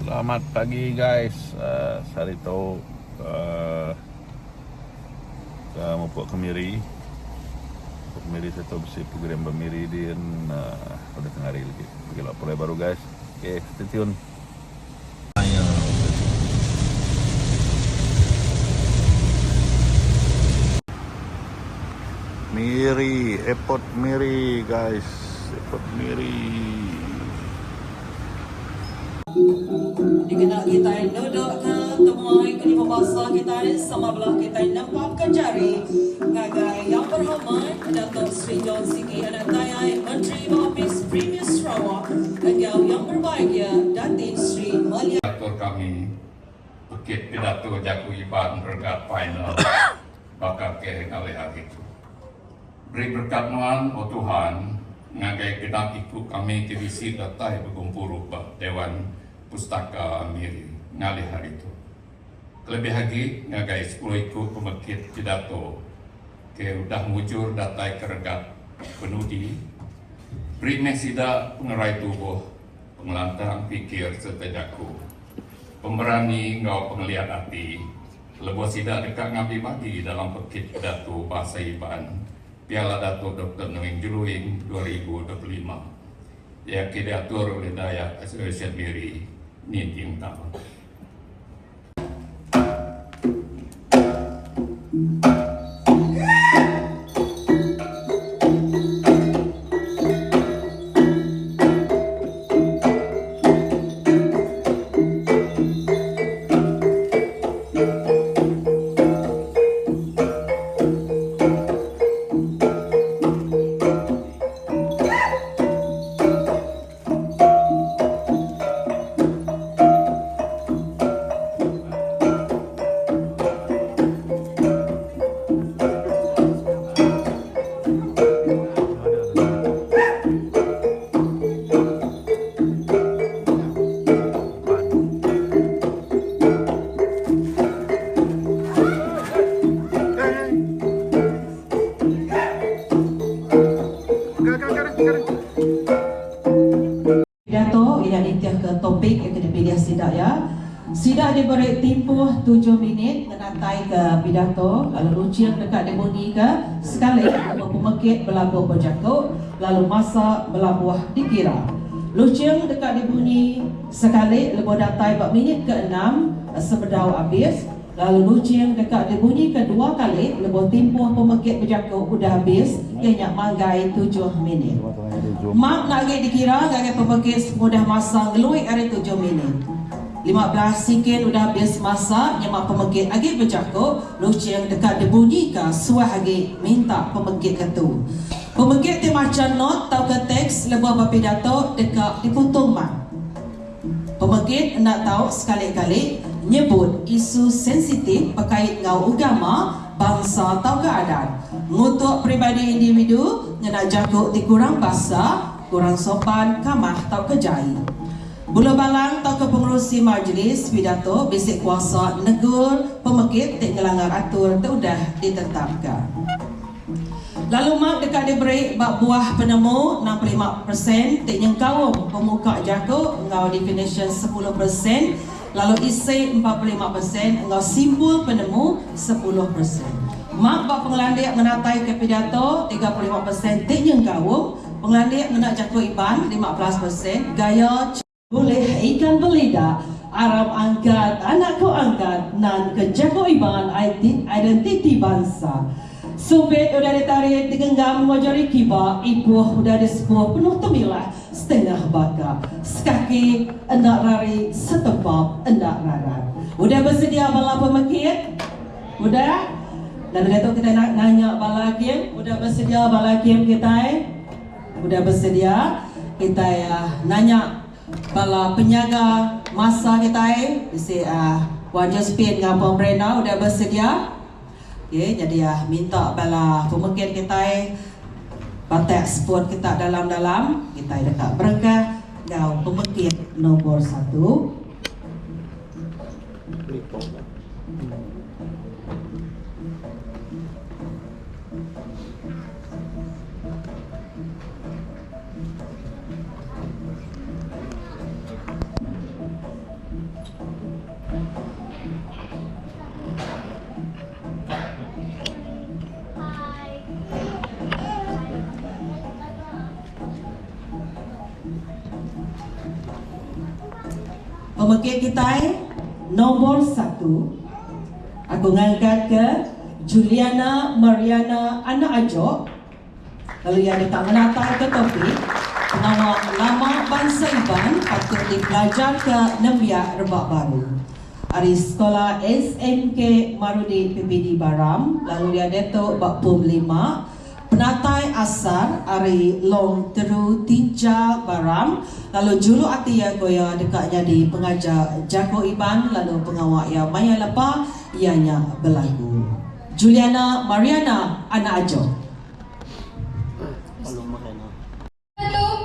Selamat pagi guys. Saya tahu saya mau buat kemiri. Kemiri saya tahu bersih program kemiri din udah tengah hari lagi. Bagi lapor baru guys. Oke, stay tune. Miri, airport Miri guys. Airport Miri. Dikenal kita duduk ke temuai kelima bahasa kita sama belah kita nampakkan jari ngagai yang berhormat Datuk Sri John Siki Anak Dayai Menteri Bapis Premier Sarawak Engkau yang berbahagia Datin Sri Malia Datuk kami Bukit Pidato Jaku Iban Regat Final bakal ke kali hari itu beri berkat nuan oh Tuhan ngagai kita ikut kami divisi datai berkumpul rubah Dewan Pustaka Miri ngalih hari itu. Lebih lagi ngagai 10 ikut pemekit pidato ke udah mujur datai keregat penudi beri mesida pengerai tubuh pengelantang pikir serta jaku pemberani ngau pengeliat hati lebuh sida dekat ngabi bagi dalam pekit pidato bahasa Iban Piala Datuk Dr. Noeng Juluing 2025 yang diatur oleh Dayak Association Miri Ninting Taman. Pidato ia ditiah ke topik yang dipilih sidak ya. Sidak diberi tempoh 7 minit menatai ke pidato lalu lucian dekat dibunyi ke sekali lalu pemekit berlabuh berjakut lalu masa berlabuh dikira. Lucian dekat dibunyi sekali lebuh datai 4 minit ke 6 sebedau habis. Lalu lucian dekat dibunyi kedua kali lebuh tempoh pemekit berjakut sudah habis ianya manggai 7 minit. Mak nak agak dikira agak pemekit mudah masa ngeluik hari 7 minit. 15 sikit sudah habis masa nyemak pemekit agak berjakut lucian dekat dibunyi ke suah agak minta pemekit ketu. Pemekit ti macam not tau ke teks lebuh berpidato dekat diputung mak. Pemekit nak tahu sekali-kali nyebut isu sensitif berkait ngau agama, bangsa atau keadaan. Ngutuk peribadi individu nak jakut di kurang bahasa, kurang sopan, kamah atau kejai. Bulu balang atau kepengerusi majlis pidato bisik kuasa negur pemekit tak ngelanggar atur sudah ditetapkan. Lalu mak dekat diberi bak buah penemu 65% tak nyengkau pemuka jakut ngau definition 10%. Lalu isi 45%, engkau simbol penemu 10%. Mak bak pengelandik menatai ke pidato 35%, tak nyengkau pengelandik menak jakut Iban 15%, gaya boleh ikan belida, Arab angkat, anak kau angkat, nan ke jakut Iban identiti bangsa. Sumpit udah ditarik digenggam wajari kiba, ibuh udah disepuh penuh temilah setengah baka, sekaki endak rari, setebab endak rarat. Udah bersedia bala pemekit? Udah? Dan Datuk kita nak nanya bala kim, udah bersedia bala kim kita? Udah bersedia? Kita ya nanya bala penjaga masa kita isi wajah spin dengan pemerintah udah bersedia? Okay, jadi ya minta bala pemekit kita batak sport kita dalam-dalam kita dekat berkah gau pemekit nombor 1. Pemekik kita nombor 1, aku ngangkat ke Juliana Mariana Anak Ajok. Lalu yang tak menatai ke topik pengawal lama bangsa Iban patut dipelajar ke Nembiak Rebak Baru. Ari sekolah SMK Marudi PPD Baram. Lalu dia Datuk Bakpum 5. Penatai asar Ari Long Teru Tinja Baram. Lalu julu ati ya goya dekatnya di pengajar Jako Iban. Lalu pengawal ya Maya Lepa ianya berlagu. Juliana Mariana Anak Ajo.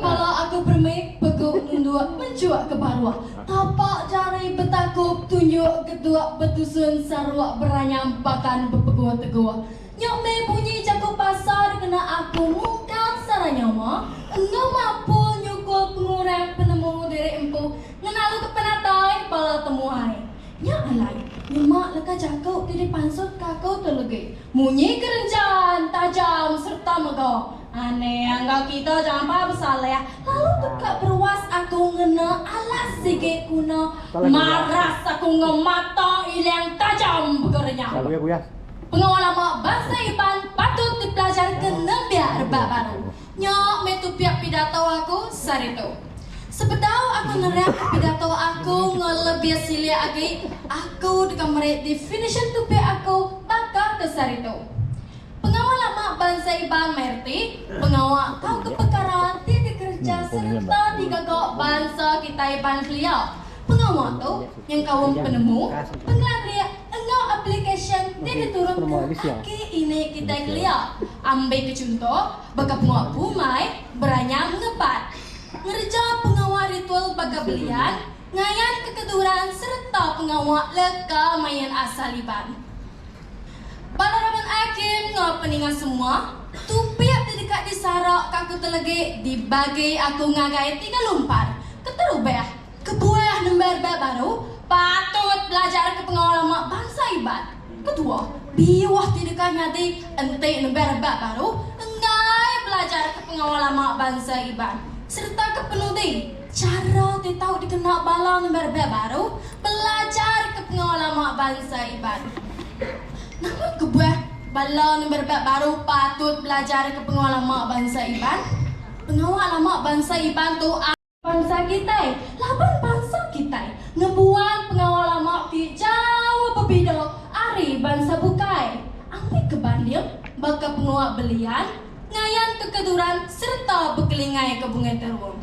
Kalau aku bermain peguk nunduk mencuak ke bawah. Tapak jari betakuk tunjuk ketua betusun sarwak beranyam pakan berpeguah teguah. Nyok me bunyi jago pasar kena aku muka saranya ma. Engau mampu nyukul pengurang penemu diri empu. Ngenalu ke penatai pala temuai. Nyok alai. Nyemak leka jago tidak pansut kakau terlegi. Munyi kerencan, tajam serta megah. Aneh, anggap kita jangan apa bersalah ya. Lalu dekat berwas aku ngena alas sikit kuna. Maras aku ngemata ilang tajam bekernya. Pengawal lama bangsa Iban patut dipelajari ke Nembiak Rebak Baru. Nyok metu piak pidato aku sarito. Sebedau aku ngeriak pidato aku ngelebih silia lagi. Aku dengan merek definition tupi aku bakal ke sarito. Pengawal lama bangsa Iban Merti, pengawal kau keperkara tidak kerja serta digagak bangsa kita Iban Kelia. Pengawal tu yang kaum penemu, pengelar engau application tidak turun ke ini kita Kelia. Ambil ke contoh, baka pengawal Pumai beranyam ngepat. Ngerja pengawal ritual baka belian, ngayan kekeduran serta pengawal leka mayan asal Iban. Balaraman akhir peningan semua. Tupiak di dekat di sarak kaku terlegi dibagi aku ngagai 3 lumpar. Keterubah kebuah nembar baru patut belajar ke pengawal lama bangsa Iban. Kedua, biwah di dekatnya di ente nembar baru engai belajar ke pengawal lama bangsa Iban. Serta ke penudi cara tahu dikenal bala nembar baru belajar ke pengawal lama bangsa Iban. Nama kebuah bala nombor baru patut belajar ke pengawal lama bangsa Iban. Pengawal lama bangsa Iban tu bangsa kita, laban bangsa kita. Ngebuan pengawal lama di jauh berbeda ari bangsa bukai. Ambil kebanding baka pengawal belian, ngayan kekeduran serta bekelingai ke bunga terung.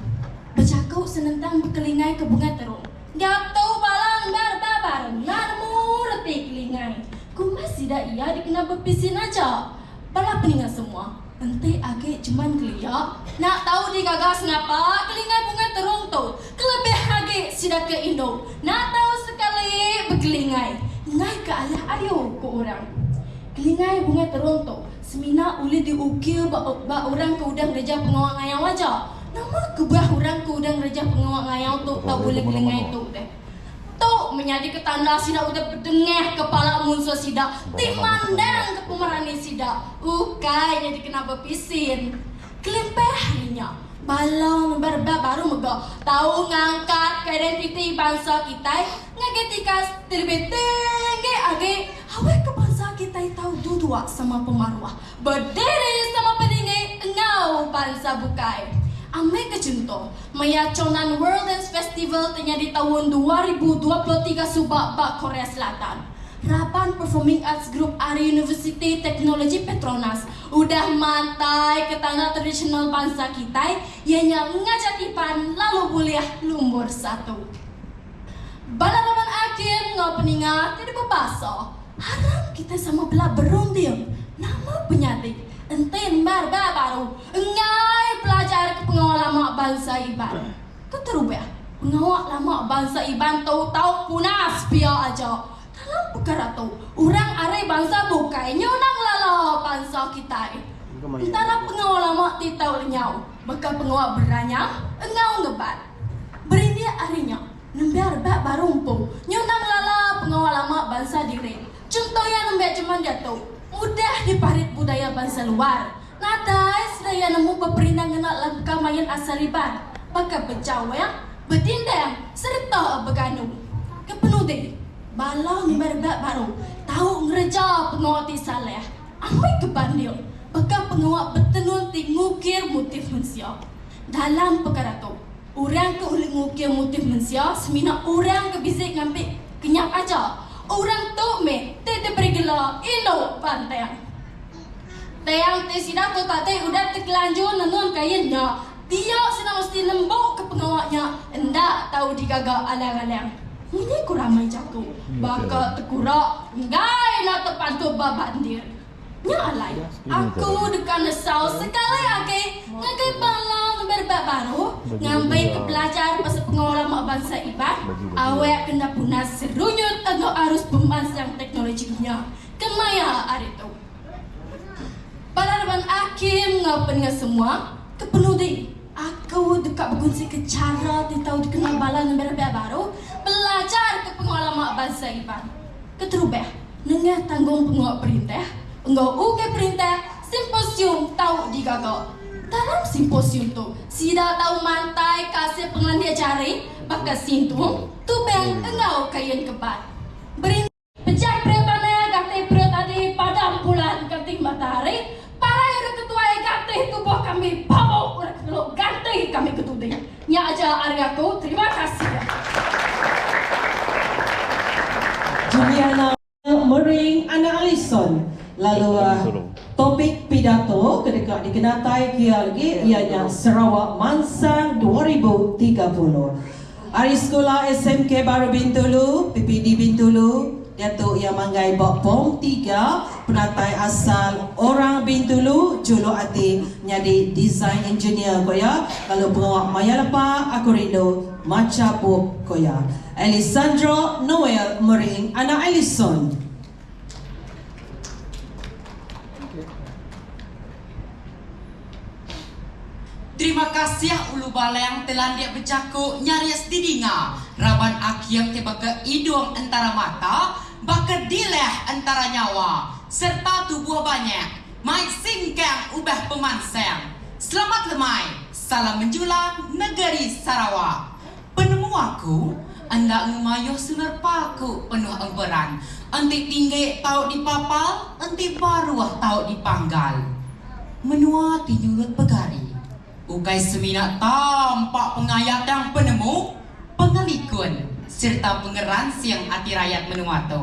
Bercakap senentang bekelingai ke bunga terung. Gapto balang baru narmu reti kelingai. Masih dah ia dikena berpisin aja. Bala peningat semua. Ente agak cuman kelia. Nak tahu digagas ngapa? Kelingai bunga terung tu. Kelebih agak sidak ke Indo. Nak tahu sekali berkelingai. Ngai ke alah ayo ke orang. Kelingai bunga terung tu. Semina uli diukir ba orang ke udang reja pengawal ngayang wajah. Nama kebuah orang ke udang reja pengawal ngayang tu tak boleh kelingai tu deh. Tok menjadi ketanda sida udah berdengeh kepala musuh sida timandang ke pemerani sida ukai jadi kena berpisin kelempeh harinya balong baru mega tahu ngangkat ke identiti bangsa kita ngagetika terlebih tinggi age hawe ke bangsa kita tahu duduk sama pemarwah berdiri sama peninggi engau bangsa bukai. Ambil ke contoh, Mayaconan World Dance Festival terjadi tahun 2023 Subak Bak Korea Selatan. Rapan Performing Arts Group Ari University Teknologi Petronas udah mantai ke tanah tradisional bangsa kita yang ngajak Iban lalu kuliah lumbur 1. Balaraman akhir ngopeninga tidak berbahasa. Haram kita sama belah berunding. Nama penyakit. Ente nembar baru engai belajar ke pengawal lama bangsa Iban. Keterubah pengawal lama bangsa Iban tahu punas biar aja. Dalam perkara tu orang are bangsa bukai nyonang lala bangsa kita. Antara pengawal lama ti tahu nyau, maka pengawal beranyang engau ngebat. Berindia arinya nembar baru umpung nyonang lala pengawal lama bangsa diri. Contoh yang nembar cuman jatuh. Mudah diparit budaya bangsa luar. Nadai sedaya nemu berperinang kena langkah mayan asal Iban. Maka berjawab bertindang serta berganung. Kepenuh balau ni berbat baru tahu ngereja pengawat saleh. Amai kebandil bekal pengawat bertenun ti ngukir motif manusia. Dalam perkara tu, orang ke ulik ngukir motif manusia semina orang ke bisik ngambil kenyap aja. Orang tu te bergelar ino pantang. Tayang te sida tu tak te udah terkelanjur nenun kainnya. Dia senang mesti lembut ke pengawatnya. Endak tahu digagak alang-alang. Ini kurang main jago. Bakal terkurak. Ngai nak terpantu babandir. Nya alai. Aku dekat nesau sekali lagi. Ngakai balang berbat baru. Ngambil ke pelajar pasal pengawal mak bangsa iban. Awak kena punah serunyut atau arus pemansang teknologinya. Kemaya hari itu. Pada depan akhir ngapain semua. Kepenuh aku dekat berkongsi ke cara dia tahu dikenal balan yang baru belajar ke pengawal mak bangsa iban. Keterubah nengah tanggung penguat perintah enggak uke perintah simposium tahu digagak. Dalam simposium tu sida tahu mantai kasih pengelan dia cari bakal sintung tu bang engau kain kebat berin pecah pretanaya gate pretadi padam bulan kanting matahari para yang ketua gate tubuh kami pabau orang kelok gate kami ketuding nya aja ariaku terima kasih ya. Juliana Mering Ana Alison. Lalu topik pidato kedekat dikenatai kia lagi ianya Sarawak Mansang 2030. Hari sekolah SMK Baru Bintulu, PPD Bintulu, Datuk Yang Manggai Bok Pom 3, penatai asal orang Bintulu, juluk hati nyadi design engineer koya. Lalu pengawak Maya Lepa, aku rindu Maca Bob koya. Alessandro Noel Mering Ana Alison. Terima kasih ulu baleng telah dia bercakap nyarias didinga. Raban akhir tiba ke hidung antara mata, baka dileh antara nyawa, serta tubuh banyak. Mai singkang ubah pemansang. Selamat lemai, salam menjulang negeri Sarawak. Penemu aku, anda ngemayuh senerpaku penuh emperan. Anti tinggi tahu dipapal, anti baruah tahu dipanggal. Menua tinyulut pegari. Ukai semina tampak pengayat yang penemu, pengelikun, serta pengeran siang hati rakyat menua tu.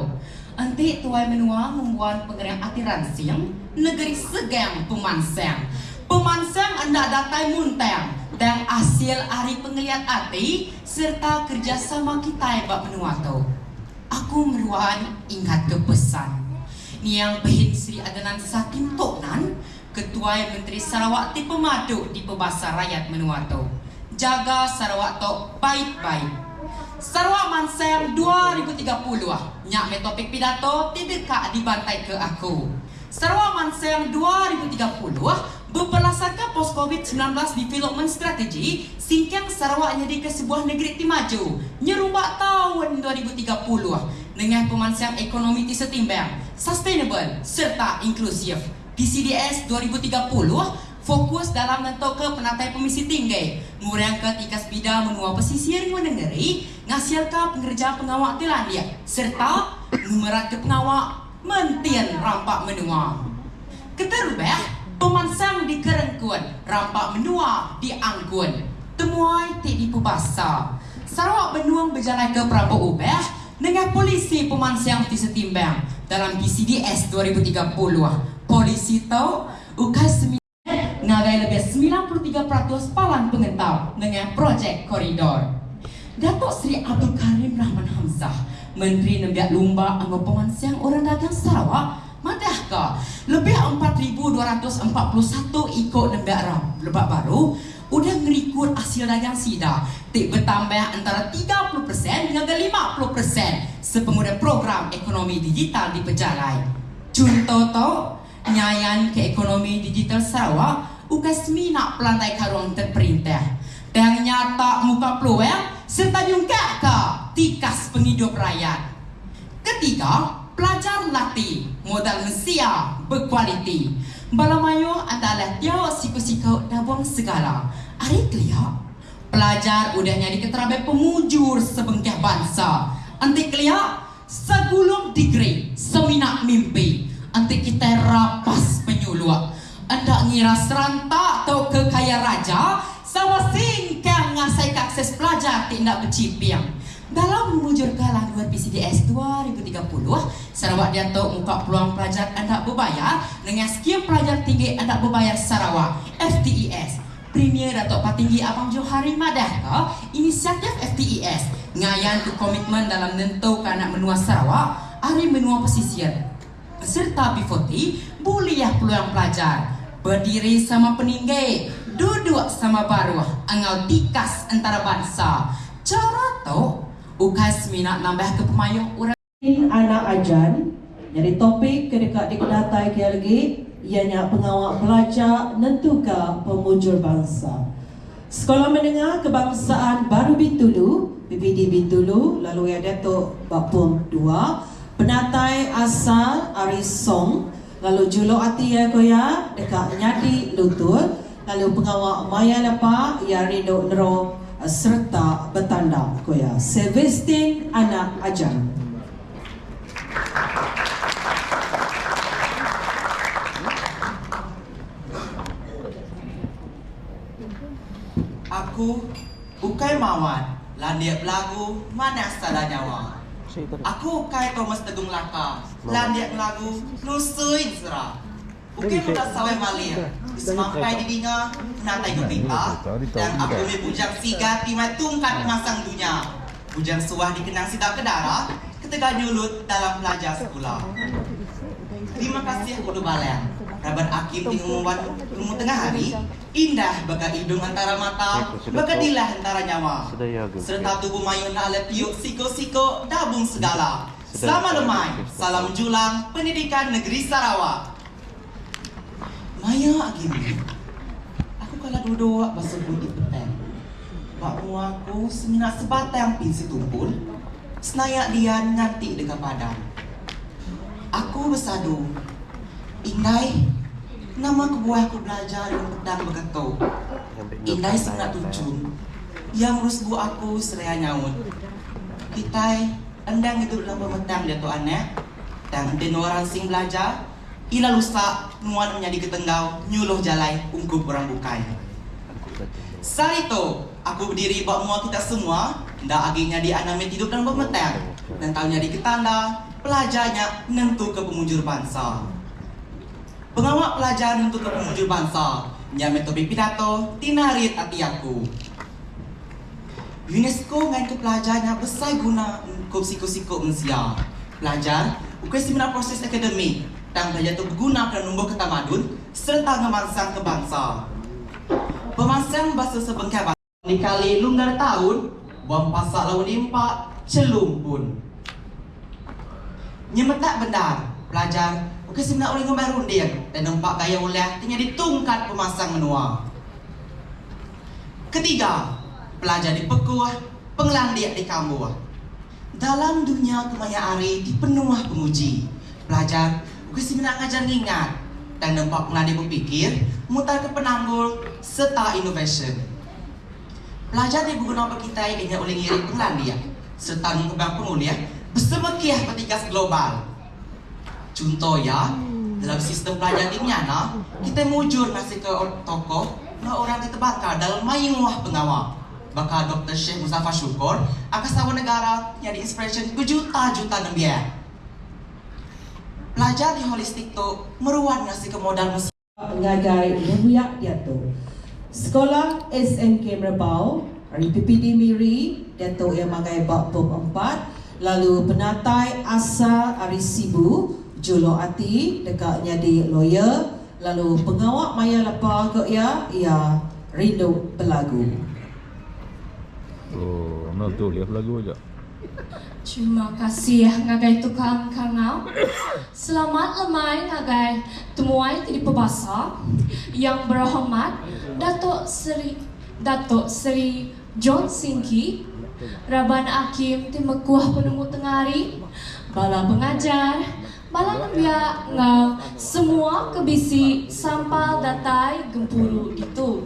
Anti tuai menua membuat pengeran hati ransiang, negeri segang pemansang. Pemansang anda datai muntang, dan hasil hari pengeliat hati, serta kerjasama kita yang menua tu. Aku meruan ingat ke pesan. Ni yang pehin Sri Adenan Sakim Toknan, Ketua Menteri Sarawak ti pemadu di pebasa rakyat menua tu. Jaga Sarawak tu baik-baik. Sarawak Mansang 2030. Nyak me topik pidato ti dekat dibantai ke aku. Sarawak Mansang 2030 berpelasarkan pos COVID-19 development strategi singkang Sarawak jadi ke sebuah negeri ti maju. Nyerumbak tahun 2030 dengan pemansang ekonomi ti setimbang, sustainable serta inklusif. PCDS 2030 fokus dalam bentuk ke penatai pemisi tinggi, ngurang ke tikas bida menua pesisir menengeri, ngasilkan pengerja pengawak Telandia, serta numerat ke pengawak mentian rampak menua. Keterubah, pemansang di Kerengkun, rampak menua di Angkun, temuai ti di Pubasa. Sarawak benuang berjalan ke Prabu Ubah dengan polisi pemansang di setimbang dalam PCDS 2030. Polisi tahu ukai ngagai lebih 93% palan pengentau dengan projek koridor. Datuk Seri Abdul Karim Rahman Hamzah, Menteri Nembiak Lumba Anggo Pemansang Orang Dagang Sarawak, madahkah lebih 4,241 ikut nembiak lebak baru udah ngerikut hasil dagang sida tik bertambah antara 30% hingga 50% sepengurusan program ekonomi digital di pejalai. Contoh tu nyayan ke ekonomi digital Sarawak ukai semina pelantai karung terperintah dan nyata muka peluang serta juga ke tikas penghidup rakyat. Ketiga, pelajar latih modal mesia berkualiti. Balamayo adalah tiaw siku-siku dabung segala. Ari kelia Pelajar udah nyari keterabai pemujur sebengkeh bangsa. Antik kelia segulung degree seminak mimpi. Antik kita rapas penyuluak. Anda ngira serantak atau ke kaya raja sama singkang ngasai akses pelajar tidak bercipiang. Dalam memujur galang luar PCDS 2030, Sarawak Datuk muka peluang pelajar anda berbayar dengan skim pelajar tinggi anda berbayar Sarawak FTES. Premier Datuk Patinggi Abang Johari Madah ke inisiatif FTES ngayan tu komitmen dalam nentu anak menua Sarawak, hari menua pesisir. Serta P40 buliah peluang pelajar. Berdiri sama peninggi, duduk sama baruh, angau tikas antara bangsa. Cara tu ukas minat nambah ke pemayung urang Anak ajan, jadi topik kedekat dikedatai ke lagi, ianya pengawal pelajar nentuka pemujur bangsa. Sekolah Menengah Kebangsaan Baru Bintulu, PPD Bintulu, lalu ada Datuk Bapum 2, penatai asal Arisong, lalu Julo Atia Koya dekat Nyadi Lutur, lalu pengawal Maya Lepa Yarindo Nero serta bertanda Koya. Sebastian Anak Ajan. Aku ukai mawar, landiak lagu mana salah nyawa. Aku ukai Thomas Tegung Laka, landiak lagu nusuin serah. Ukai muda sawai malir, semampai di dinga, natai gempita. Dan aku me bujang siga timai tungkat masang dunia. Bujang suah dikenang sidak kedara, ketika nyulut dalam pelajar sekolah. Terima kasih Kudu Balen. Raban Hakim tinggal ilmu tengah hari, indah baka hidung antara mata, baka dilah antara nyawa. Serta tubuh mayun alat tiuk siko-siko dabung segala. Selamat lemai, salam julang pendidikan negeri Sarawak. Maya agimi, aku kalah dua basuh putih peteng. Bak muaku seminat sebatang pinsi tumpul, senayak dian nganti dekat padang. Aku bersadu, Indai, nama kebuahku belajar yang pedang berketuk. Indai sangat tujuan, yang urus bu aku seraya nyaut. Kitai, endang itu dalam pemetang dia tu anak, dan den orang sing belajar, ila lusa nuan menjadi ketenggau, nyuluh jalai ungkup orang bukai. Sarito, aku berdiri bak mua kita semua, ndak aginya di anamit hidup dalam pemetang, dan tahunya di ketanda, pelajarnya nentu ke pemujur bangsa. Pengawal pelajar untuk ke pemujur bangsa, nyamet topik pidato, tinarit hati aku. UNESCO ngan ke pelajarnya besar guna untuk siku-siku manusia. Pelajar, ukai seminar proses akademik, dan belajar itu berguna dan numbuh ketamadun, serta ngemansang ke bangsa. Pemansang bahasa sebengkai bangsa. Dikali lunggar tahun, buang pasak lawan impak, celum pun. Nyemetak benar, pelajar, ukai sebenarnya oleh ngembar undir dan nampak gaya oleh tinggal ditungkat pemasang menua. Ketiga, pelajar dipekuah, penglandiak di kambuah. Dalam dunia kemaya ari dipenuh pemuji. Pelajar, ukai sebenarnya ngajar ngingat dan nampak penglandiak berpikir, mutar ke penanggul serta innovation. Pelajar dibuguna kita ini oleh ngirim penglandiak serta mengembang penguliah bersemekiah petikas global. Contoh ya, dalam sistem pelajar di Nyana, kita mujur ngasih ke tokoh na orang ditebakar dalam mayungwah pengawal. Bakal Dr. Syekh Muzaffar Syukur, akan sahabat negara yang di-inspiration berjuta-juta nembiak. Pelajar di holistik tu meruan ngasih ke modal musik. Ngagai Lebuyak dia tu. Sekolah SMK Merbau, PPD Miri, Datuk yang magai bab 4, lalu penatai asal Arisibu, Julo Ati dekatnya di lawyer, lalu pengawal Maya Lepa ke ia rindu berlagu. Oh, nak tu lihat lagu aja. Terima kasih ngagai tukang kangau. Selamat lemai ngagai temuai di pebasa yang berhormat Datuk Seri John Singki, Raban Hakim di Mekuah Penemu Tengari, bala pengajar, bala nambia ngau semua kebisi sampal datai gempuru itu.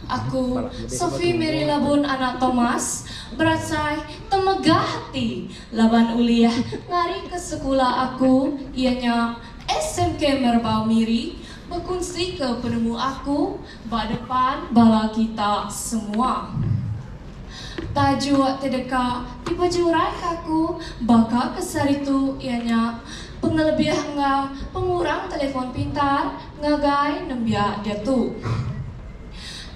Aku, Sophie Mary Labun anak Thomas, berasai temegah hati laban uliah ngari ke sekolah aku, ianya SMK Merbau Miri, berkongsi ke penemu aku, bak depan bala kita semua. Tajuk terdekat dipajurai kaku, baka kesar itu ianya pengelebih engau pengurang telefon pintar, ngagai nembiak dia tu.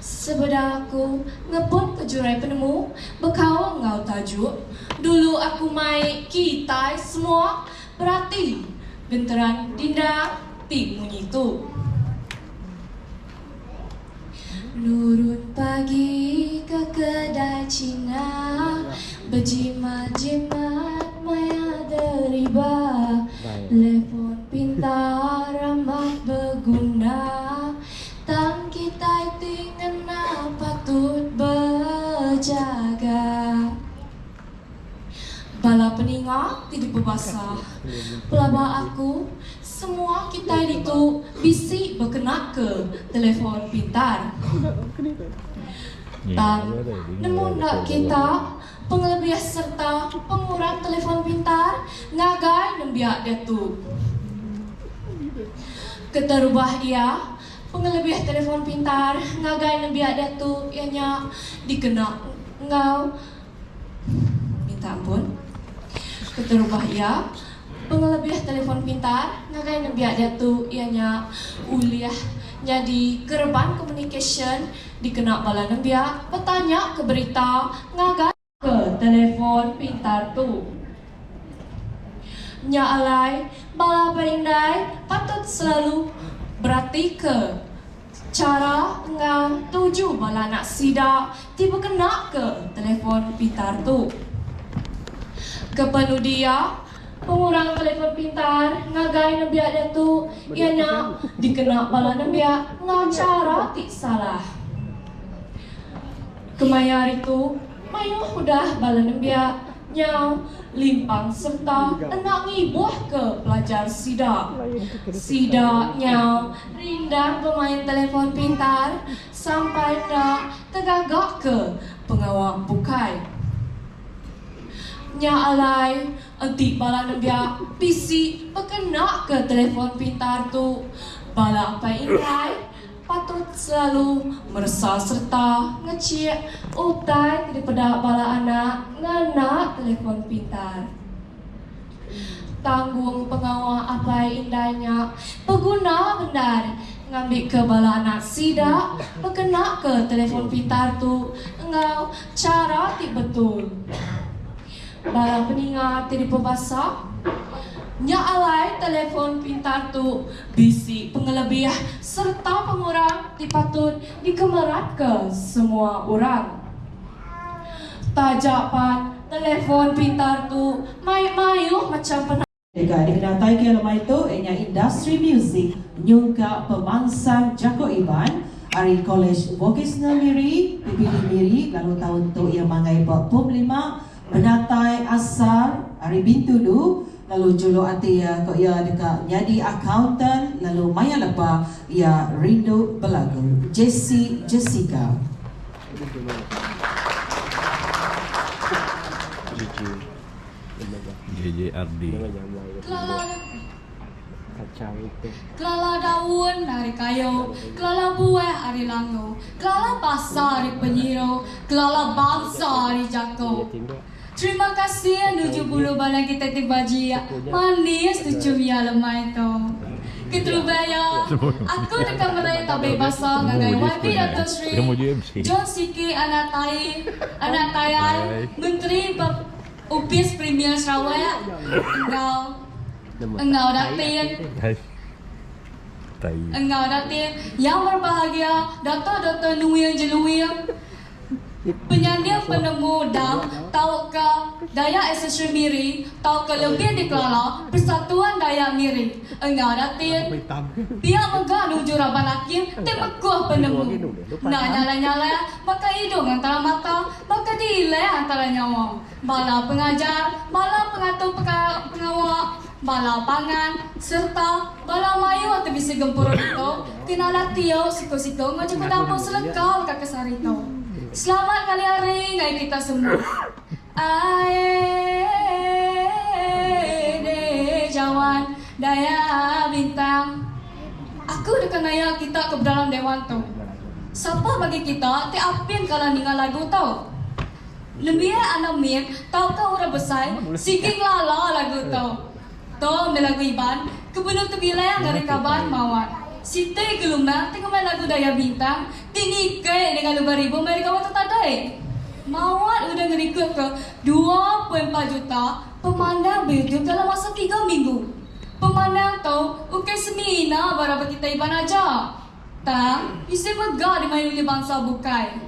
Sebeda aku ngepun ke jurai penemu, bekau engau tajuk. Dulu aku mai kita semua, berarti genteran tindak ti munyi tu. Nurun pagi ke kedai Cina, berjimat-jimat maya deriba, telefon pintar amat berguna, tang kita tingena patut berjaga. Bala peningak tidak berbasah, pelabak aku, semua kita itu bisi berkenak ke telefon pintar. Dan namun nak kita pengelebih serta pengurang telefon pintar ngagai nembiak dia tu. Keterubah ia pengelebih telefon pintar ngagai nembiak dia tu ianya dikenak ngau minta ampun. Keterubah ia pengelebih telefon pintar ngagai nembiak dia tu ianya uliah jadi kerban communication dikenak bala nembiak bertanya ke berita ngagai ke telefon pintar tu. Nya alai bala berindai patut selalu berarti ke cara ngau tuju bala nak sida tiba kena ke telefon pintar tu. Kepenuh dia pengurang telefon pintar ngagai nembiak dia tu ianya dikena bala nembiak ngau cara tik salah. Kemayar itu mayu udah bala nembiak nyau limpang serta enak ngibuh ke pelajar sida. Sida nyau rindang pemain telefon pintar sampai dah tegagak ke pengawal bukai. Nya alai antik bala nembiak pisi berkenak ke telefon pintar tu. Bala apa indai patut selalu meresah serta ngecik utai daripada bala anak ngana telefon pintar. Tanggung pengawal apa indahnya pengguna benar ngambil ke bala anak sida berkenak ke telefon pintar tu engau cara ti betul. Bala peningat tidak berbahasa nya alai telefon pintar tu bisi pengelebih serta pengurang dipatut dikemerat ke semua orang. Tajapan telefon pintar tu mayu macam pernah Dekat dikenatai ke lemah itu ianya industri music nyungka pemangsang Jako Iban Ari College Vocational Miri PPD Miri lalu tahun tu ia mangai 45 Benatai Asar Ari Bintudu lalu julu ati ya kau ia dekat jadi accountant lalu maya lepa ia rindu belagu Jessica JJRD. Kelala daun dari kayu, kelala buah dari langu, kelala basah dari penyiro, kelala bangsa dari jako. Terima kasih 70 bala kita tibaji manis tujuh ya lemah itu. Keterubaya, aku dekat meraya tabe basah ngagai Wabi Dato Sri John Siki anak tayai Menteri Upis Premier Sarawak engkau datin yang berbahagia Dr. Nuwil Jeluwil penyandang penemu dam tahu ke Daya Asesor Miri tahu ke lebih di Kelala Persatuan Daya Miri engkau datin pihak megah nuju Raban Hakim temekuh penemu nak nyala-nyala maka hidung antara mata maka dileh antara nyawa bala pengajar bala pengatur pengawal bala pangan, serta bala mayu atau bisa gempur itu, kenala tiaw siko-siko ngajak ko dapong selekal kakasar itu. Selamat kali hari ngai kita semua. Ae jawan daya bintang. Aku dekat naya kita ke dalam dewan tu. Siapa bagi kita te apin kalau ningal lagu tau. Lebih anak mir tahu kau orang besar singking lala lagu tau. To melagu iban kebenar tu bilang dari kaban mawar. Site gelumang tengok main lagu daya bintang tinikai dengan 2,000 mereka waktu tadai. Mawar udah ngerikut ke 2.4 juta pemandang YouTube dalam masa 3 minggu. Pemandang tau ukai semina berapa kita iban aja. Tang isi megah di main uli bangsa bukai.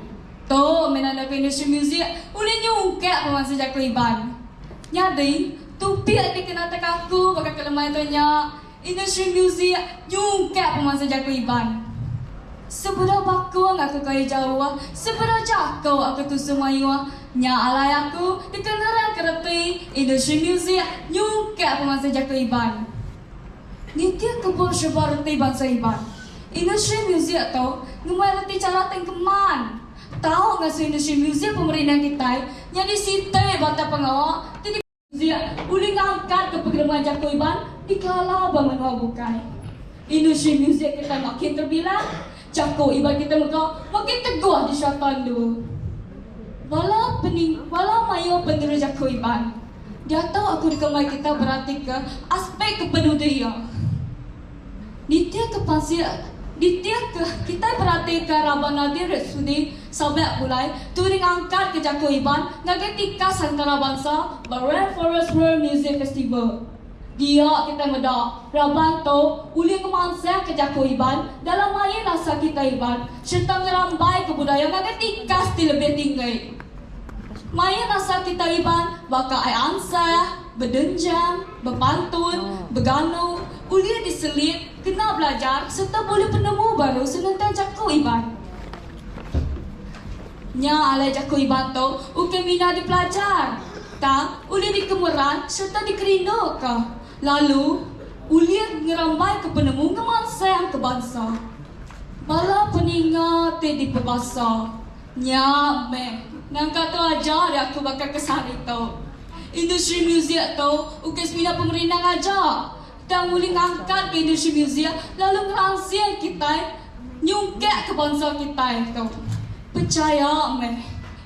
To menanda ke industri muzik uli nyungkek pemangsa jago iban. Nyadi tupi adik kena tekaku bakal kelemah tanya. Industri muzik nyungkek pemangsa jago iban. Seberapa baku aku kaya jauh, seberapa jauh aku tu semua nya alay aku di kendaraan kereta industri muzik nyungkek pemangsa jago iban. Nitya kebun sebarang bangsa iban. Industri muzik tu ngemarati cara tengkeman. Tahu ngasih industri muzik pemerintah kita yang di situ bata pengawal jadi muzik uli ngangkat ke penggereman jago iban dikala bangun bukai. Industri muzik kita makin terbilang, jago iban kita makin teguh di syaitan tu. Walau mayu pendera jago iban, dia tahu aku dikemai kita berarti ke aspek kepedulian. Nitya kita berarti ke Rabana Nadir Sudi sampai mulai touring angkat ke jago iban ngagai tikas antara bangsa Rainforest World Music Festival. Dia kita meda Raban tu uli kemansa ke jago iban dalam maya nasa kita iban serta ngerambai kebudayaan ngagai tikas di lebih tinggi. Maya nasa kita iban baka ai ansa, berdenjang, berpantun, berganu, uli diselit, kena belajar serta boleh penemu baru senentang jago iban. Nya alai jago iban tu uke mina dipelajar. Tak uli dikemuran serta dikerindu ke. Lalu uli ngerambai ke penemu ngemansa yang ke bangsa. Bala peningat di perbasa. Nya nang kata ajar aku bakal kesari tau. Industri muzik tau uke semina pemerintah ngajak. Dan uli ngangkat ke industri muzik lalu ngerangsia kita nyungkek ke bangsa kita tau. Percaya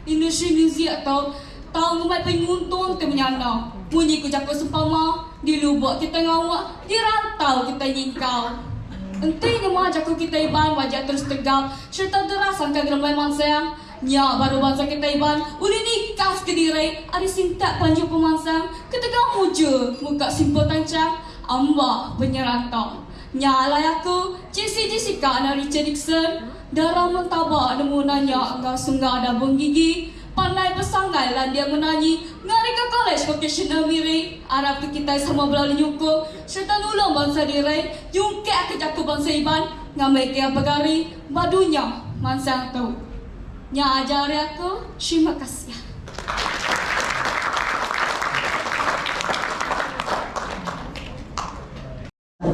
industri muzik tau tahu ngumai penguntung te menyana. Bunyi ku jago sempama di lubuk kita ngawak, di rantau kita nyingkau. Enti nyemah jago kita iban wajah terus tegap serta deras angka geremai mansang. Nya baru bangsa kita iban uli nikas ke diri ada sintak panju pemansang ketegang muju muka simpul tancang amba penyerantau. Nya alay aku Jessica na Richard Dixon darah mentabak nemu nanya enggak sunggah ada benggigi pandai pesangai lan dia menanyi ngari ke college vocational miri Arab ke kita sama belah nyukup serta nulung bangsa diri jungkek ke jaku bangsa iban ngamai ke apagari badunya mansang tu nya ajari aku terima kasih.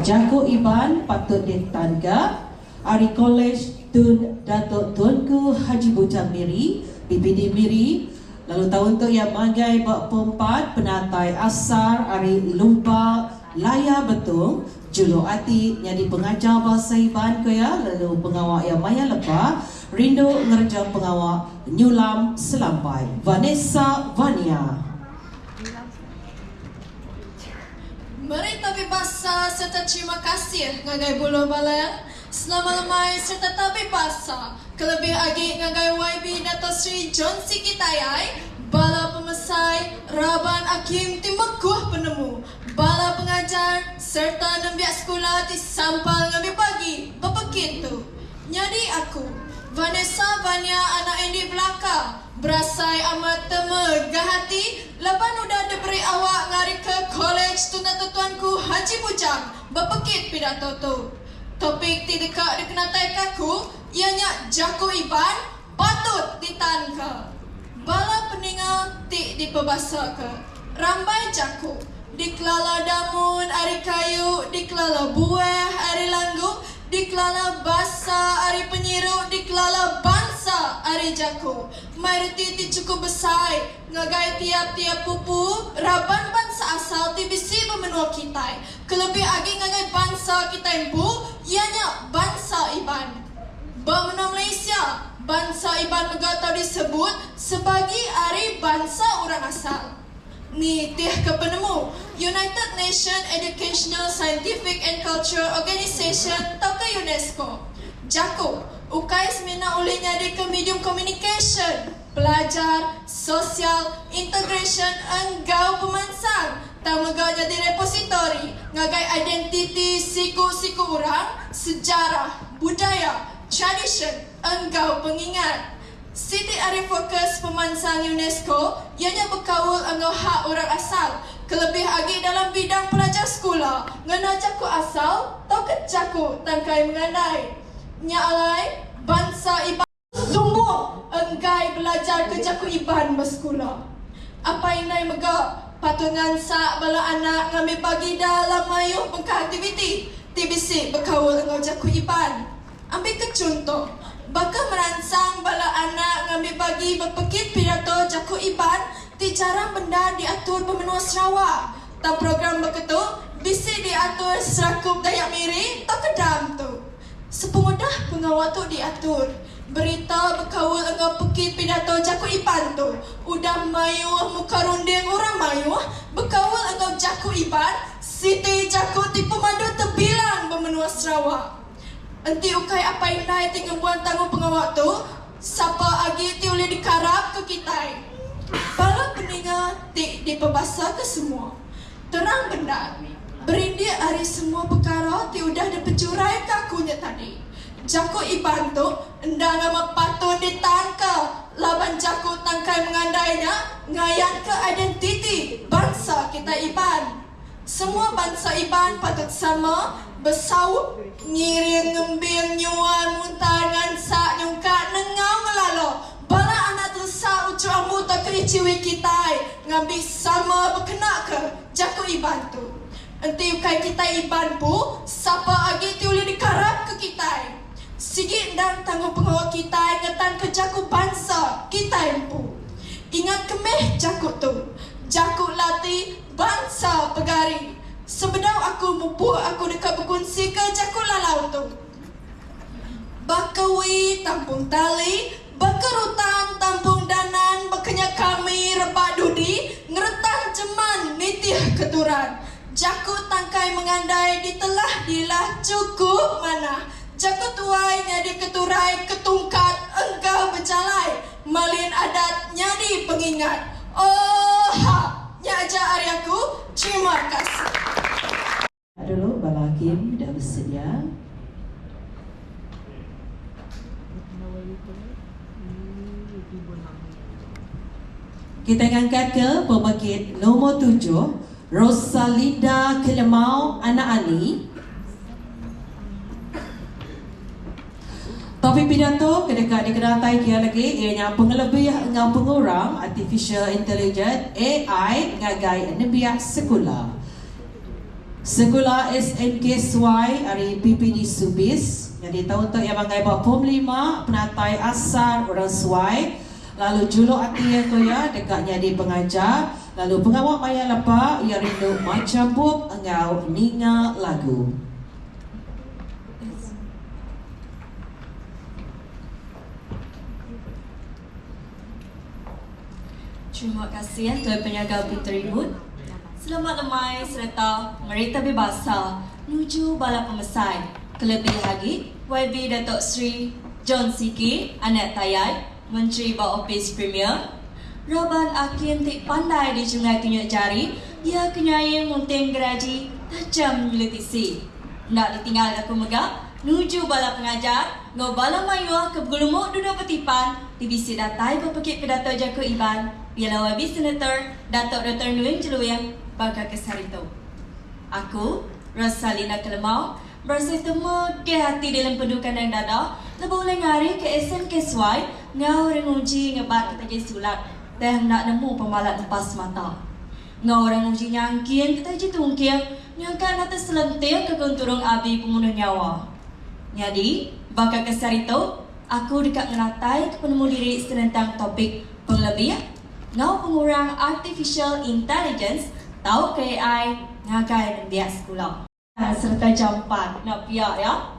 Jago iban patut ditangga Ari College Tun Datuk Tuanku Haji Bujang Miri BPD Miri. Lalu tahun tu yang bagai bak pempat penatai asar Ari Lumba Laya Betung Julu Ati jadi pengajar bahasa iban ke ya. Lalu pengawak yang maya lepas Rindu ngerja pengawak Nyulam Selampai Vanessa Vania. Mari tapi basa serta terima kasih ngagai bulu balaya selama-lamai serta tapi basa kelebih agi ngagai YB Dato Sri John Sikitayai bala pemesai Raban Hakim Timeguh penemu bala pengajar serta nembiak sekolah di sampal ngambil pagi bepekit tu nyadi aku Vanessa Vania anak Indi Belaka berasai amat temegah hati lapan udah diberi awak ngari ke college tunat tuanku Haji Bujang bepekit pidato tu topik tidak dikenatai kaku ianya jago iban patut ditangka bala peningal ti dipebasa ke rambai jago dikelala damun ari kayu, dikelala buah ari langgu, dikelala basa ari penyiru, dikelala bangsa ari jaku. Mairiti ti cukup besar, ngagai tiap-tiap pupu, raban bangsa asal ti bisi memenua kita. Kelebih agi ngagai bangsa kita empu, ianya bangsa Iban. Bamenua Malaysia, bangsa Iban megatau disebut sebagai ari bangsa orang asal. Ni tih ke penemu United Nations Educational, Scientific and Cultural Organization atau ke UNESCO. Jaku, ukai semena olehnya di ke medium communication, pelajar, sosial, integration, enggau pemansang. Tamaga jadi repositori, ngagai identiti siku-siku orang, sejarah, budaya, tradition, enggau pengingat. Siti ari fokus pemansang UNESCO, ianya berkaul engau hak orang asal. Kelebih agi dalam bidang pelajar sekolah, ngena jaku asal, tau ke jaku tangkai mengandai. Nya alai, bangsa Iban sungguh enggai belajar ke jaku Iban bersekolah. Apa inai mega, patungan sak bala anak ngambil bagi dalam mayuh pengka aktiviti, tibisi berkaul engau jaku Iban. Ambil ke contoh, bakal merangsang bala anak ngambil bagi berpekit pidato jaku Iban, ti jarang benda diatur pemenua Sarawak. Tak program begitu, bisi diatur serakup Dayak Miri, tak kedam tu. Sepemudah pengawal tu diatur. Berita berkaul engau pekit pidato jaku Iban tu. Udah mayuh muka runding orang mayuh, berkaul engau jaku Iban, siti jaku tipu madu terbilang pemenua Sarawak. Enti ukai apa inai tinggal buat tanggung pengawal tu, siapa agi ti boleh dikarap ke kita. Bala peninga ti dipebasa ke semua. Terang benar, berindia hari semua perkara ti udah dipecurai ke akunya tadi. Jaku Iban tu, endang ama patun ditangka. Laban jaku tangkai mengandainya, ngayan ke identiti bangsa kita Iban. Semua bangsa Iban patut sama, bersaut, ngiring, ngembing, nyuan, muntangan, sak, nyungkat, nengau, melalo. Bala anak tersa ucu ambu tak kericiwi kita, ngambil sama berkena ke jaku Iban tu. Enti ukai kita Iban pu, siapa agi ti boleh dikarap ke kita. Sigit dan tanggung pengawal kita ingatan ke jaku bangsa kita empu. Ingat kemeh jaku tu, jaku lati bangsa pegari. Sebedau aku mupuk aku dekat berkongsi ke jaku lalau tu. Bakawi tampung tali, bakerutan tampung danan, bakanya kami rebak dudi, ngeretan jeman nitih keturan. Jaku tangkai mengandai ditelah dilah cukup mana. Jaku tuai nyadi keturai ketungkat engkau berjalai. Malin adat nyadi pengingat. Oh ha, nyaja hari aku, terima kasih. Dulu Bala Hakim dah bersedia. Kita angkat ke pembangkit nombor 7, Rosalinda Kelemau Anak Ali. Topik pidato kedekat dikedatai kia lagi ianya pengelebih dengan pengurang Artificial Intelligence AI ngagai nebiak sekolah. Sekolah SMKSY dari PPD Subis. Jadi tahun tu yang banggai buat form 5 penatai asal orang Swai. Lalu juluk akhir tu ya dekatnya di pengajar. Lalu pengawal maya lepak ia rindu macam bub engau ninga lagu. Terima kasih Tuan Penjaga Puteri Bud. Selamat lemai serta merita berbahasa menuju bala pemesai. Kelebih lagi, YB Datuk Seri John Siki, Anak Tayai, Menteri Bawah Office Premier. Raban Akin tik pandai di sungai tunjuk jari, ia kenyai munting geraji tajam meletisi. Nak ditinggal aku megak, nuju bala pengajar, ngau bala mayuah ke gelumuk duduk petipan, tibisi datai berpekit pidato jaku Iban. Ialah YB Senator Datuk Dr. Nguyen Jeluyang bakal kesarito. Aku, Rosalinda Kelemau, berasa temu ke hati dalam pendukan yang dada, lebih boleh ngari ke SMKSY, ngau renguji ngebat kita jadi sulap, dan nak nemu pemalat lepas mata. Ngau orang uji nyangkin, kita uji tungkir, nyangkan atas selentir ke kunturung abi pembunuh nyawa. Jadi, bakal kesar itu, aku dekat ngeratai ke penemu diri tentang topik penglebih, ngau pengurang artificial intelligence, tahu ke AI, ngagai dan biak sekolah. Serta jam 4, nak piak ya?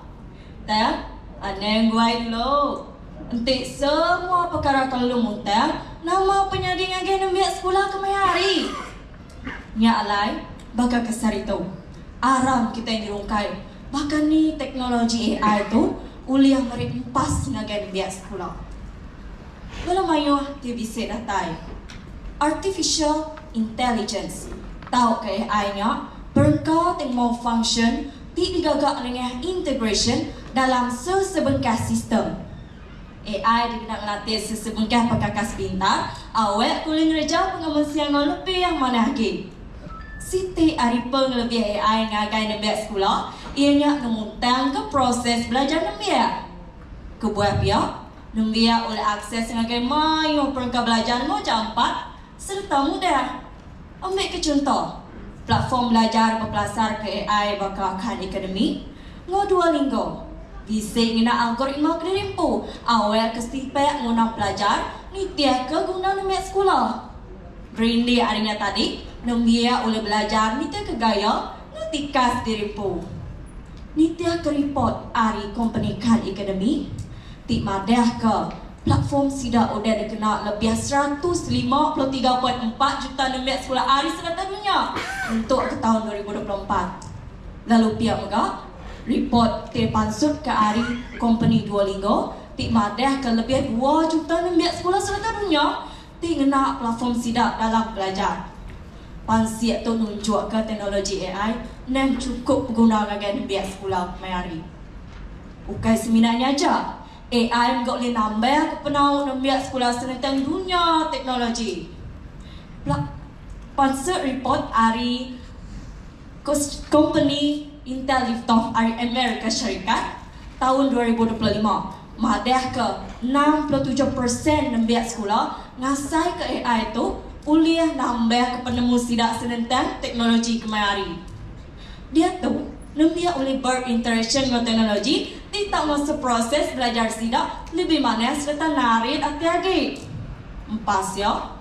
Tak, aneh guai dulu. Entik semua perkara kalau muntah, nama penyading ngagai dan biak sekolah kemai hari. Nya alai, bakal kesar itu. Aram kita yang dirungkai. Bahkan ni teknologi AI tu, uliah merik empas ngagai biak sekolah. Belum ayo TBC datai. Artificial intelligence. Tahu ke AI-nya, perkara yang mau function, digagak dengan integration dalam sesebengkah sistem. AI digunakan latih sesebengkah perkakas pintar, awak kuling reja pengamusian lebih yang mana lagi. Siti Aripeng lebih AI ngagai nembiak sekolah, ianya ngemuntang ke proses belajar nembiak. Kebuah pihak, nembiak oleh akses ngagai mayu perangkat belajar mau jam 4 serta mudah. Ambil ke contoh, platform belajar berpelasar ke AI bakal Khan Academy, ngau Duolingo. Bisa ngina algoritma kerimpu, awal ke stipek nguna pelajar, nitia ke guna nembiak sekolah. Brindi harinya tadi, nembia oleh belajar nitia ke gaya, nutikas dirimpu. Nitia ke report hari company Khan Academy, tik madah ke platform sidak udah dikenal lebih 153.4 juta nembiak sekolah hari serata dunia untuk ke tahun 2024. Lalu pihak megak, report terpansut ke hari company Duolingo, tik madah ke lebih 2 juta nembiak sekolah serata dunia, tik ngena platform sidak dalam belajar. Pansiak tu nunjuk ke teknologi AI, nem cukup guna dengan nembiak sekolah mayari. Bukan seminarnya aja, AI enggak boleh nambah ke penau nembiak sekolah senetang dunia teknologi. Pansut report hari company Intel Liftoff hari Amerika Syarikat tahun 2025. Madah ke 67% nembiak sekolah ngasai ke AI tu uliah nambah ke penemu sidak senentang teknologi kemari. Dia tu nembiak oleh berinteraction dengan teknologi tidak masa proses belajar sidak lebih manis serta narik hati-hati. Empas ya,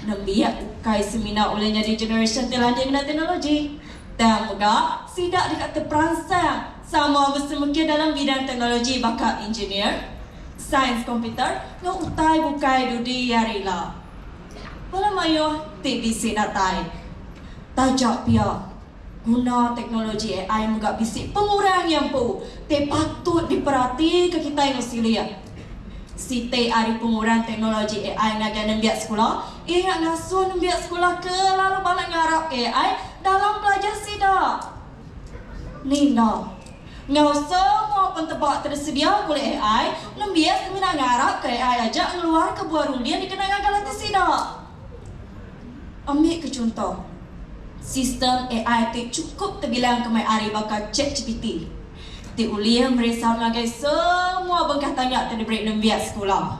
nembiak ukai seminar oleh jadi generation telanjang dengan teknologi. Dan juga sidak dekat terangsang sama bersemukir dalam bidang teknologi bakal engineer, sains komputer, ngau utai bukai dudi yarila. Walau mayo TBC datai. Tajak pia guna teknologi AI muka bisik pengurang yang pu te patut diperhati ke kita yang Australia. Siti hari pengurang teknologi AI ngagai nembiak sekolah, ia ngasuh nembiak sekolah ke lalu balik ngarap AI dalam belajar sidak. Nina, ngau semua pentebak tersedia oleh AI, nembiak seminar ngarap ke AI aja ngeluar ke buah rundian dikenal galat sidak. Ambil ke contoh, sistem AI tu cukup terbilang kemai hari bakal ChatGPT. Ti uliah meresau ngagai semua bengkah tanya terdiberi nembiak sekolah.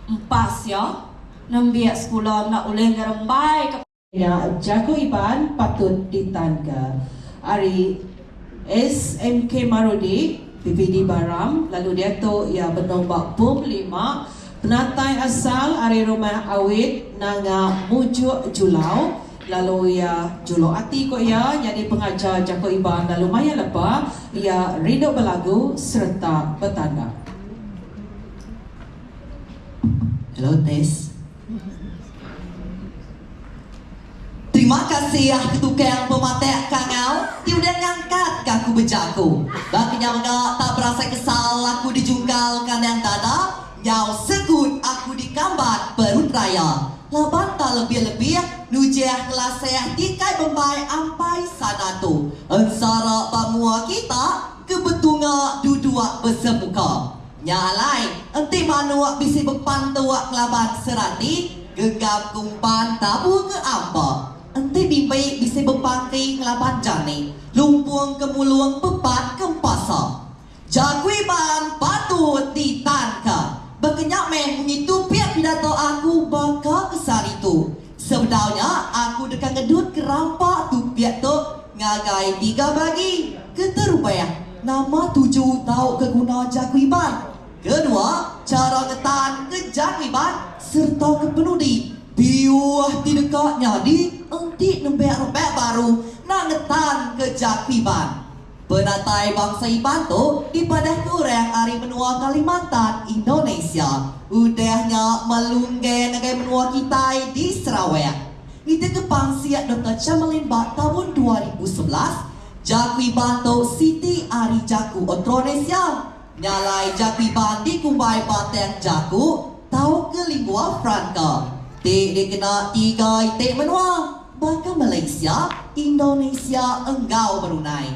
Empas ya, nembiak sekolah nak ulih ngerembai ke Ya, Jago Iban patut ditangga. Hari SMK Marudi, PPD Baram, lalu dia tu ia benombak bom 5, penatai asal hari rumah awit nanga mujuk Julau, lalu ia Julo Ati ko ia jadi pengajar Jago Iban, lalu maya lepas ia ridho berlagu serta bertanda. Hello, Tes. Terima kasih ketukang pematek kangau tiudan ngangkat kaku bejaku. Bakinya enggak tak berasa kesal aku dijungkalkan yang tanah. Nyau sekut aku dikambat perut raya. Laban tak lebih-lebih nujiah kelas saya tikai bembai ampai sana tu. Ensara pamua kita kebetunga duduk bersemuka. Nyalai enti manuak bisi bepantuak kelaban serati. Gegap kumpan tabu ke apa. Enti bimbing bisa berpangkai ngelaban jani. Lumpuang kemuluang pepat kempasa. Jaguiban patut ditangka. Berkenyak meh mengitu pihak pidato aku bakal kesar itu. Sebenarnya aku aku dekat ngedut kerampak tu piat tu ngagai 3 bagi. Keterupaya nama 7 tahu keguna jakwiban. Kedua, cara ngetan ke jakwiban serta kepenudi. Biuah di dekatnya di entik nembek-nembek baru nak ngetan ke jakwiban. Penatai bangsa Iban tu di padah kurang hari benua Kalimantan, Indonesia. Udahnya melungge negai benua kita di Sarawak. Kita kepang siap Dr. Chamalin Bak tahun 2011. Jakwiban tu Siti Ari Jaku Indonesia. Nyalai jakwiban di kumbai Batang Jaku tahu ke lingua franca. Tik dikena 3 itik menua. Bahkan Malaysia, Indonesia enggau Brunei.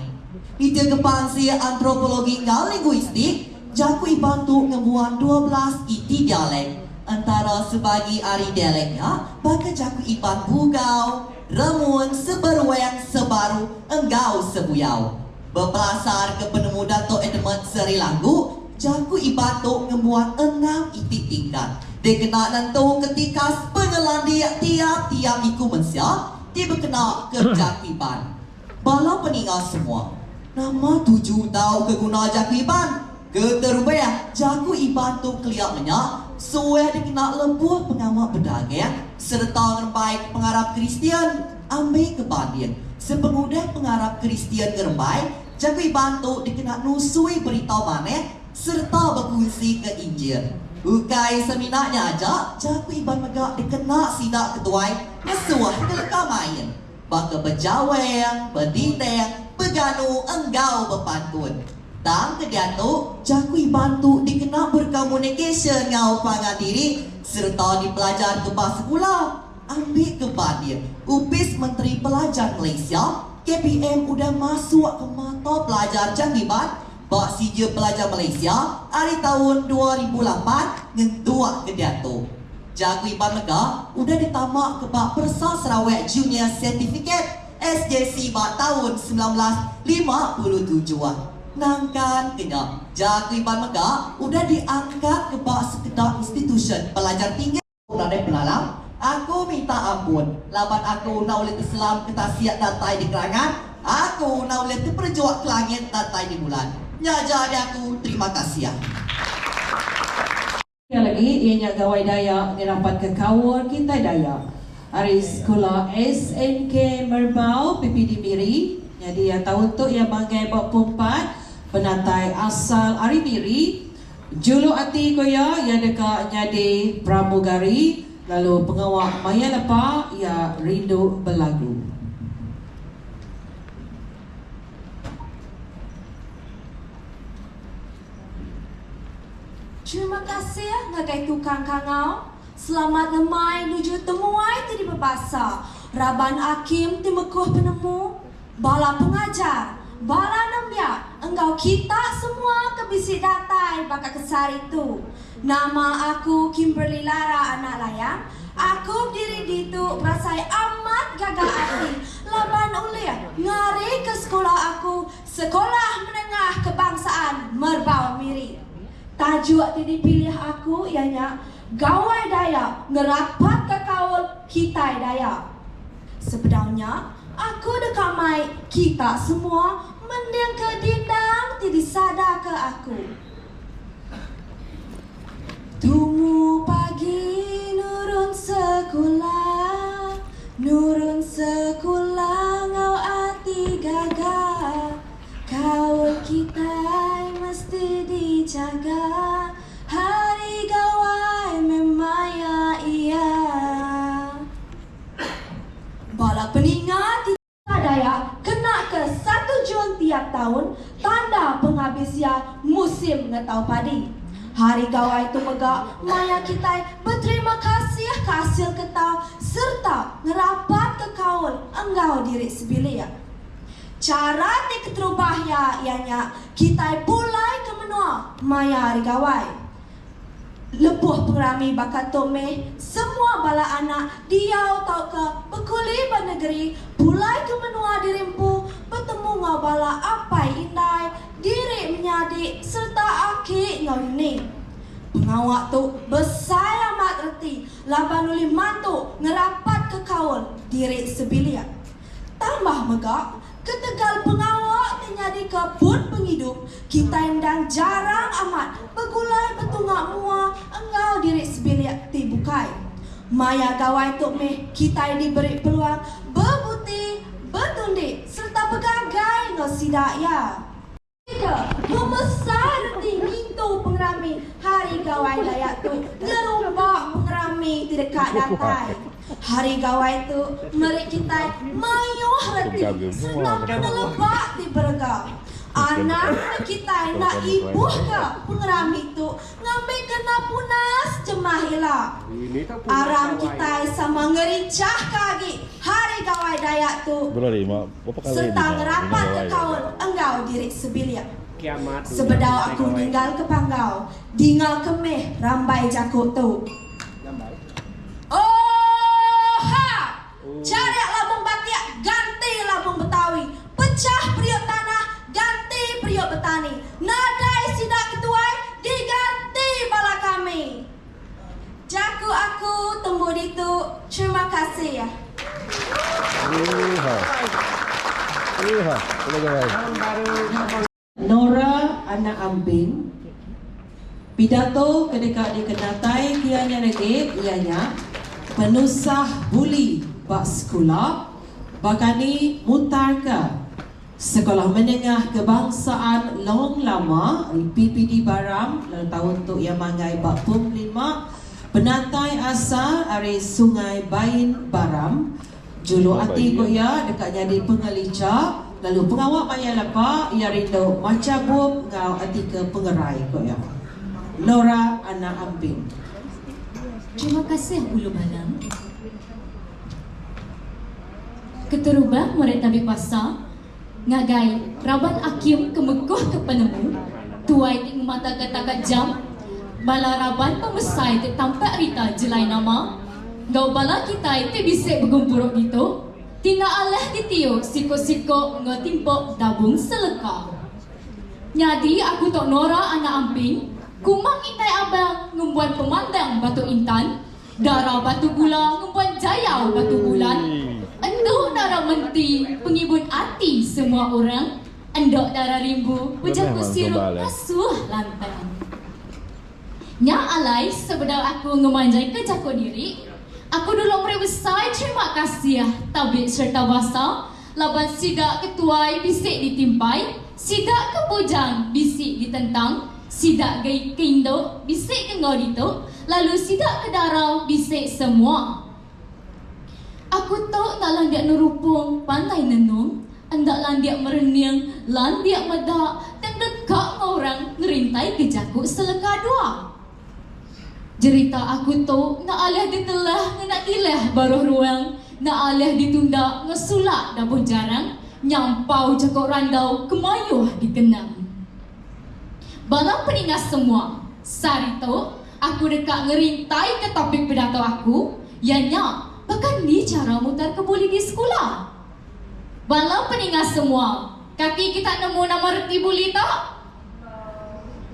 Itu kepansi antropologi enggau linguistik. Jakwiban tu ngebuat 12 iti dialek. Antara sebagi ari dialeknya, bahkan Jakwiban Bugau, Remun, Seberweng, Sebaru, enggau Sebuyau. Berpelasar ke penemu Dato' Edmund Seri Langgu, Jakwiban tu ngebuat 6 iti tingkat. Dia kena nentu ketika pengelandi tiap-tiap iku mensia, dia berkena ke Jakwiban. Bala peninggal semua, nama 7 tahu keguna Jakwiban. Keterupaya Jakwiban tu kelihatannya suai dikena lebuh pengamat pedagang serta ngerembai pengarap Kristian ambil kebandian. Sepengudah pengarap Kristian ngerembai, Jakwiban tu dikena nusui berita maneh serta berkongsi ke Injil. Bukai seminaknya aja, Jakwiban megak dikena sidak ketuai mesuah keleka main. Baka berjaweng, berdindeng, berganu, enggau berpantun. Tang kedia tu, Jakwiban tu dikena berkomunikasi ngau pangan diri serta dipelajar ke bahasa sekolah. Ambil kepada Upis Menteri Pelajar Malaysia, KPM udah masuk ke mata pelajar Jakwiban. Bak sija pelajar Malaysia hari tahun 2008 ngentuak kedia tu. Jakwiban Megah udah ditamak ke bak Persa Sarawak Junior Certificate SJC bak tahun 1957. Nangkan kena Jakwiban Megah udah diangkat ke bak sekedar institusi pelajar tinggi. Radai pelalang, aku minta ampun. Laban aku nak oleh Islam ketasiat datai di kerangan, aku nak oleh terperjuang ke langit datai di bulan. Nyajari aku, terima kasih ya. Yang lagi, ianya gawai Dayak dirapat ke kawal kita Dayak. Hari sekolah SNK Merbau PPD Miri. Jadi yang tahu tu yang banggai bak pumpat penatai asal Ari Miri. Julu ati koya yang dekat nyadi pramugari. Lalu pengawal Maya Lepa ya rindu berlagu. Terima kasih ngagai tukang kangau. Selamat lemai nuju temuai tadi berbasa. Raban Hakim timekuh penemu. Bala pengajar, bala nembia. Engkau kita semua kebisik datai bakal kesar itu. Nama aku Kimberly Lara anak layang. Aku berdiri di tu berasai amat gagal hati. Laban uliah ngari ke sekolah aku. Sekolah menengah kebangsaan Merbau Miri. Tajuk yang dipilih aku ianya Gawai Dayak ngerapat ke kaul kita Dayak. Sebenarnya aku dekat mai kita semua mending ke dindang tidak sadar ke aku. Tumu pagi nurun sekolah, nurun sekolah ngau hati gagah. Kaul kita mesti dijaga, hari gawai memaya iya. Bala peningat Dayak kena ke 1 Jun tiap tahun, tanda penghabisnya musim ngetau padi. Hari gawai itu megak, maya kita berterima kasih ke hasil ketau serta ngerapat ke kaul enggau diri sebilia. Cara ni keterubah ya ianya kita pulai ke menua maya hari gawai. Lepuh pengrami bakat tome semua bala anak diau tau ke berkuli bernegeri pulai ke menua dirimpu bertemu ngau bala apa indai diri menyadik serta aki ngau ini. Pengawak tu besar amat reti laban uli mantu ngerapat ke kaul diri sebilia. Tambah megak, ketegal pengawak terjadi kebun penghidup. Kita endang jarang amat begulai betungak mua engkau diri sebilia tibukai. Maya gawai tok meh kita diberi peluang berbuti, bertundik serta bergagai ngosidak ya. Membesar di mintu pengerami hari gawai dayak tu ngerubah pengerami di dekat datai. Hari gawai tu meri kita mayuh reti senang menelebak di berga. Anak kita nak ibu ke pengerami tu ngambil kena punas jemah hilap. Aram kita sama ngericah kaki hari gawai dayak tu serta ngerapat ke kaul enggau diri sebilia. Sebedau aku tinggal ke Panggau, dingal kemeh rambai jakuk tu. Oh ha! Cari labung Batiak, ganti labung Betawi. Pecah periuk tanah, ganti periuk petani. Nadai sidak ketuai, diganti bala kami. Jaku aku tunggu itu. Terima kasih ya. Nora anak Amping pidato ketika dikenatai kianya lagi ianya penusah buli bak sekolah bakani mutarka Sekolah Menengah Kebangsaan Long Lama PPD Baram dalam tahun tu yang mangai bak 5 penatai asal dari Sungai Bain Baram julu ati ko ya dekat jadi pengelica. Lalu pengawak maya lapa ia rindu macam bup ngau ati ke pengerai ko ya. Nora anak Amping. Terima kasih Ulu Balang. Keterubah murid Nabi Pasar ngagai Raban Akim kemeguh ke penemu tuai ting mata kata jam bala Raban pemesai te tampak rita jelai nama gau bala kita itu bisik bergumpuruk gitu. Tina alah ditiuk siko-siko ngetimpok dabung seleka. Nyadi aku tok Nora anak Amping, kumang intai abang ngumbuan pemandang batu intan, darah batu gula ngumbuan jayau batu bulan. Enduh darah menti pengibun hati semua orang, endok darah rimbu bejaku sirup asuh lantang. Nya alai sebedau aku ngemanjai ke jaku diri. Aku dulu merebesai terima kasih tabik serta bahasa laban sidak ketuai bisik ditimpai, sidak kepujang bisik ditentang, sidak gai keindo bisik kengau dituk, lalu sidak ke darau bisik semua. Aku tahu nak landiak nerupung pantai nenung, endak landiak merening, landiak medak dan dekat orang ngerintai ke jakuk seleka dua. Cerita aku tu nak alih ditelah nak ilah baruh ruang, nak alih ditunda ngesulak dah pun jarang, nyampau cakap randau kemayuh dikenang. Bala peningas semua, sari tu aku dekat ngerintai ke topik pidato aku, ianya bahkan ni cara mutar kebuli di sekolah. Bala peningas semua, kaki kita nemu nama reti buli tak?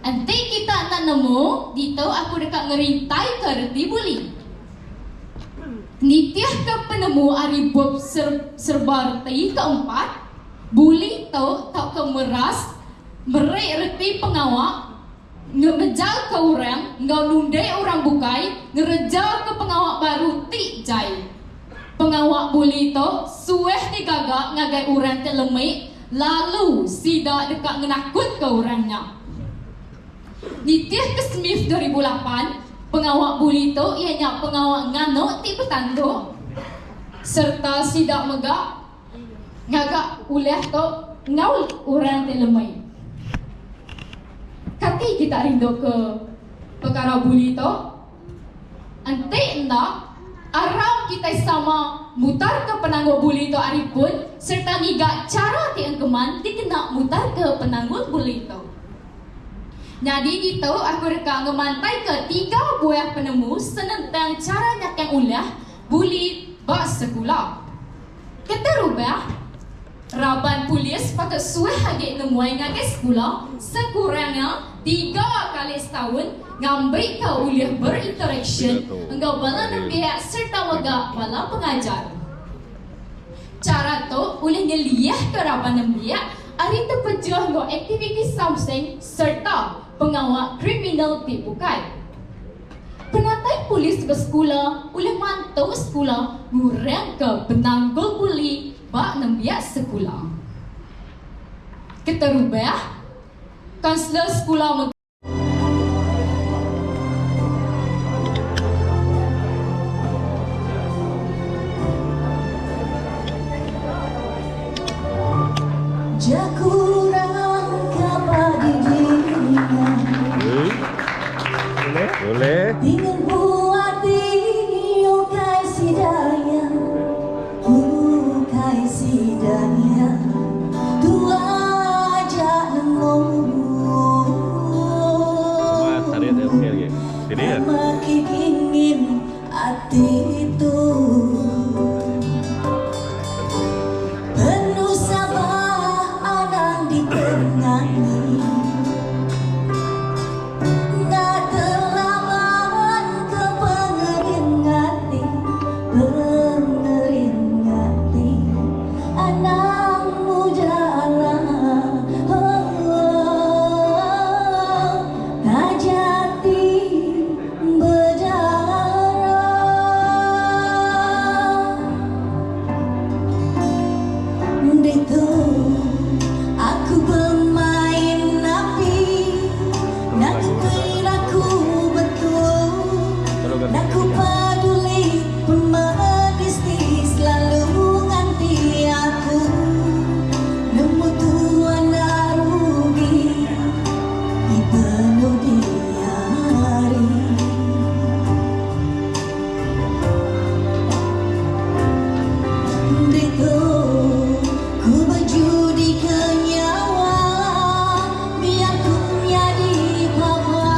Nanti kita nak nemu, dito aku dekat ngerintai ke reti buli. Nitiah ke penemu aribub serba reti keempat, buli tu tak ke meras, merik reti pengawak, ngemejal ke orang, ngau nundai orang bukai, ngerejal ke pengawak baru tik jai. Pengawak buli tu sueh digagak ngagai orang telemik, lalu sidak dekat ngenakut ke orangnya. Nitiah ke Smith 2008, pengawak buli tu ianya pengawak nganuk ti petanduk serta sidak megak ngagak uleh tu ngau orang telemai. Kaki kita rindu ke perkara buli tu, ante endak aram kita sama mutar ke penangguh buli tu aripun serta ngigak cara ti engkeman dikena mutar ke penangguh buli tu. Jadi gitu aku reka ngemantai ke 3 buah penemu senentang cara nyakang ulah buli bak sekolah. Keterubah Raban polis pakai suai hagi nemuai ngagai sekolah sekurangnya 3 kali setahun ngambil ke uliah berinteraction enggak bala pihak serta bangga wala pengajar. Cara tu boleh ngeliah ke raban nembiak ari terpejuah go aktiviti something serta pengawal kriminal di bukai. Penatai polis bersekolah boleh mantau sekolah ngurang ke penanggul buli bak nembiak sekolah. Keterubah kansler sekolah Jakurang kepada dirinya Boleh? dengan buat ukai sidaya ukai sidaya dua aja nemu Tadi ada okey lagi. Sini ya. makin ingin hati itu penuh sabar anak ditenangi. Nak terlawan ke pengeringati anak mujara tajati berdarah. Itu aku bermain api, nak kira ku betul, nak ku peduli pemedis selalu nganti aku nemu tuan rugi di penuh diari. Itu ku berjudi ke nyawa, biar ku menjadi papa.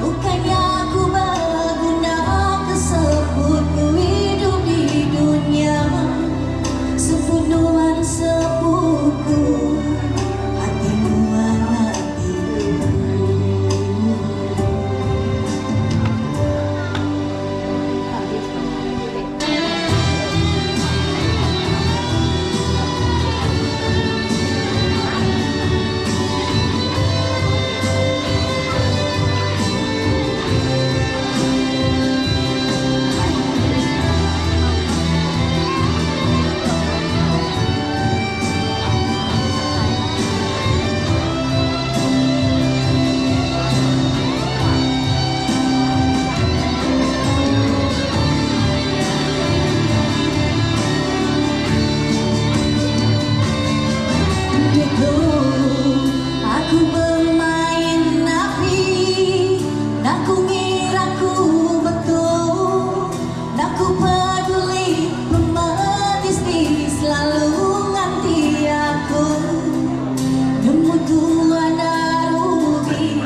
Bukannya aku berguna kesebut ku hidup di dunia. Sepenuhan sepuku hatimu hatiku. Itu aku bermain api, nak ku ngira ku betul, nak ku peduli pemedis selalu nganti aku nemu tuan rugi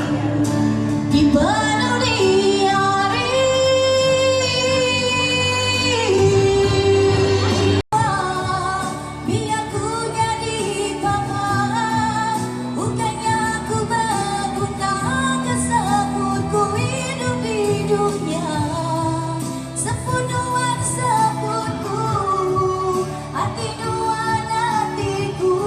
di penuh diari. Biar ku jadi papa, bukannya aku berguna kesebut ku hidup di dunia. Sepenuhan sebutku hati nuan hatiku.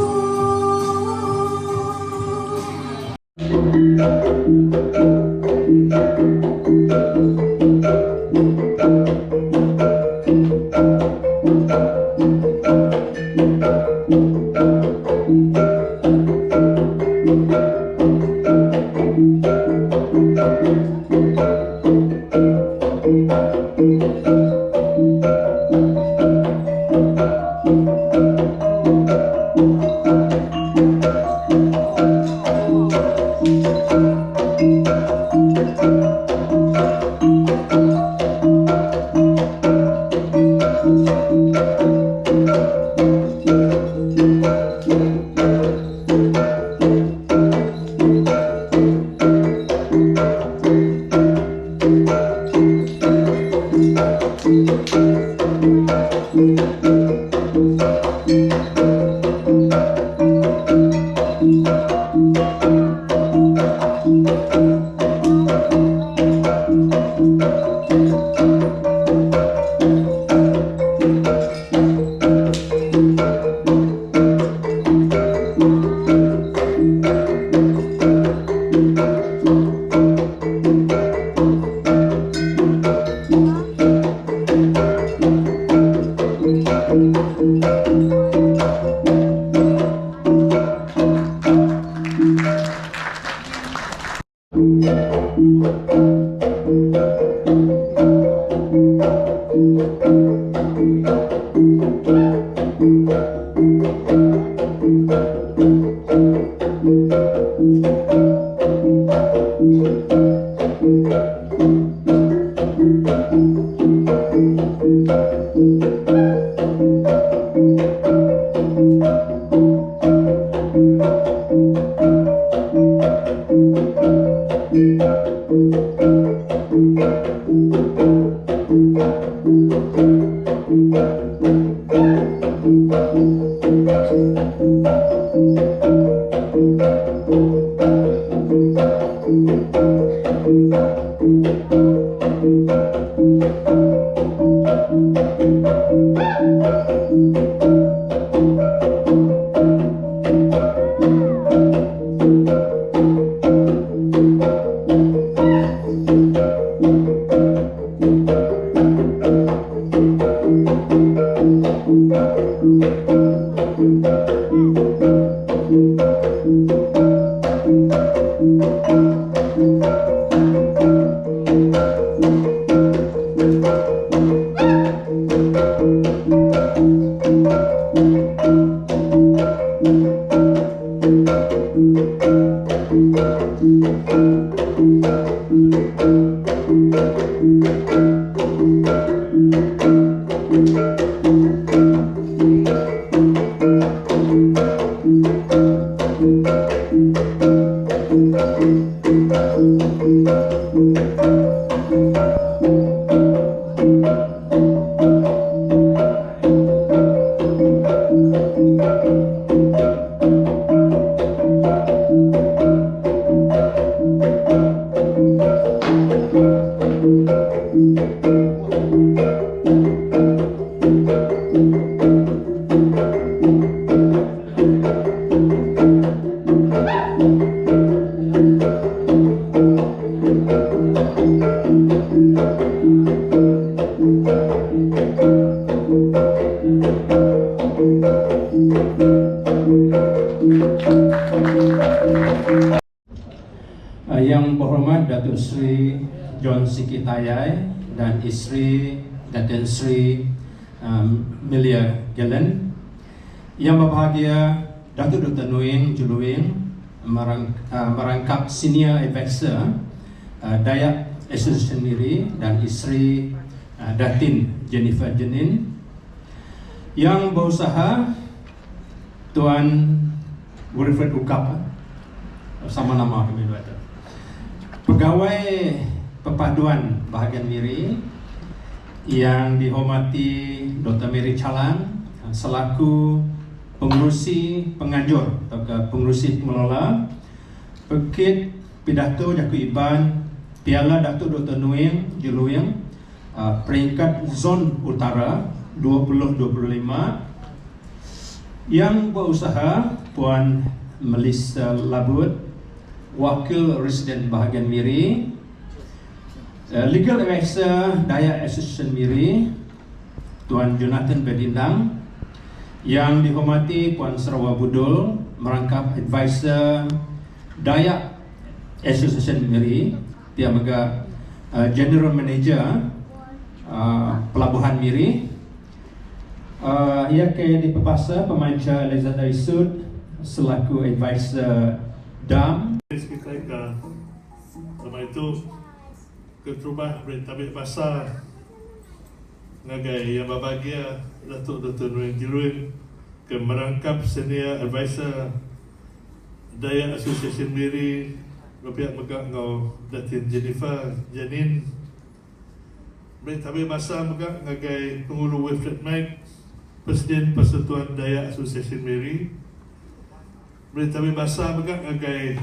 Yang berhormat Datuk Sri John Sikitayai dan isteri Datin Sri Milia Gelen. Yang berbahagia Datuk Dr. Nuing Juluing, merangkap Senior Advisor Dayak Association Miri dan isteri Datin Jennifer Jenin. Yang berusaha Tuan Wilfred Ukap, sama nama kami dua itu. Pegawai Perpaduan Bahagian Miri yang dihormati Dr. Mary Chalang selaku pengurusi penganjur atau pengurusi pengelola Bukit Pidato Jaku Iban Piala Datuk Dr. Nuing Juluing peringkat Zon Utara 2025. Yang berusaha Puan Melissa Labut, Wakil Residen Bahagian Miri, Legal Advisor Dayak Association Miri Tuan Jonathan Bedindang. Yang dihormati Puan Sarawak Budul, merangkap Advisor Dayak Association Miri, dia juga General Manager Pelabuhan Miri. Ia ke diperpasa Pemanca Elizada Isud selaku Advisor DAM. Kita sama itu keterubah bertabik pasar ngagai yang berbahagia Datuk Dr. Nuing Juluing ke merangkap Senior Advisor Dayak Association Miri Rupiah Megak ngau Datin Jennifer Janin bertabik pasar megak ngagai pengulu Wilfred Mike Presiden Persatuan Dayak Association Miri bertabik pasar megak ngagai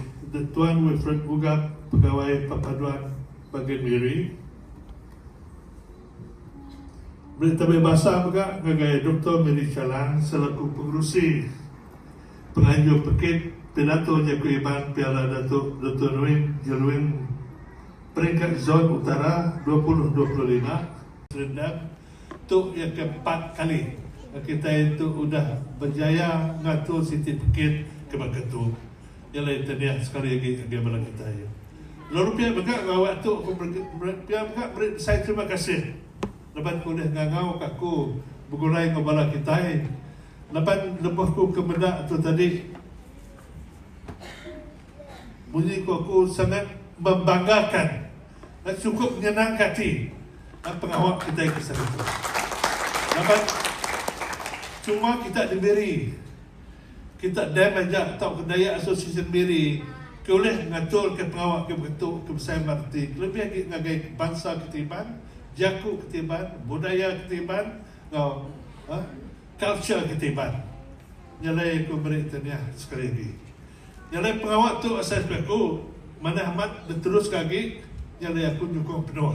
Tuan Wilfred Ugap Pegawai Perpaduan Bahagian Miri. Bertabik basah juga ngagai Dr. Mary Chalang selaku pengurusi penganjur Bukit Pidato Jaku Iban Piala Datuk Dr. Nuing Juluing peringkat Zon Utara 2025. Serendam tu yang keempat kali kita itu sudah berjaya mengatur Siti Bukit ke Bangketu. Yang lain tadi sekali lagi bagaimana kita ya. Lalu pihak berkat waktu pihak berkat saya terima kasih lepas ku dah ngangau kat ku bergurai ngobala kita. Lepas lepas ku kemedak tu tadi bunyi ku aku sangat membanggakan dan cukup menyenangkan hati pengawal kita ke sana tu. Lepas cuma kita diberi kita aja atau kedaya asosiasi sendiri boleh ngatur ke pengawal ke bentuk kebesaran marti lebih lagi ngagai bangsa ketiban, jaku ketiban, budaya ketiban, culture ketiban. Nyalai ku beri tanya sekali lagi. Nyalai pengawal tu asal aku mana amat berterus kaki nyalai aku nyukung penuh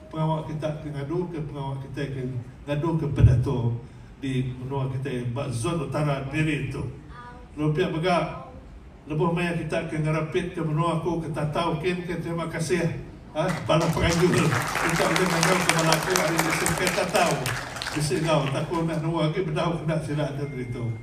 pengawal kita ke ngadu ke pengawal kita ke ngadu ke pedato di menua kita zon utara Miri itu. Rupiah begak lebuh maya kita ke ngerapit ke menua aku ke tatau kin ke terima kasih bala penganjur kita boleh mengajar ke bala aku hari ini ke tatau bisi kau takut nak nuwa ke bedau nak sila ada itu.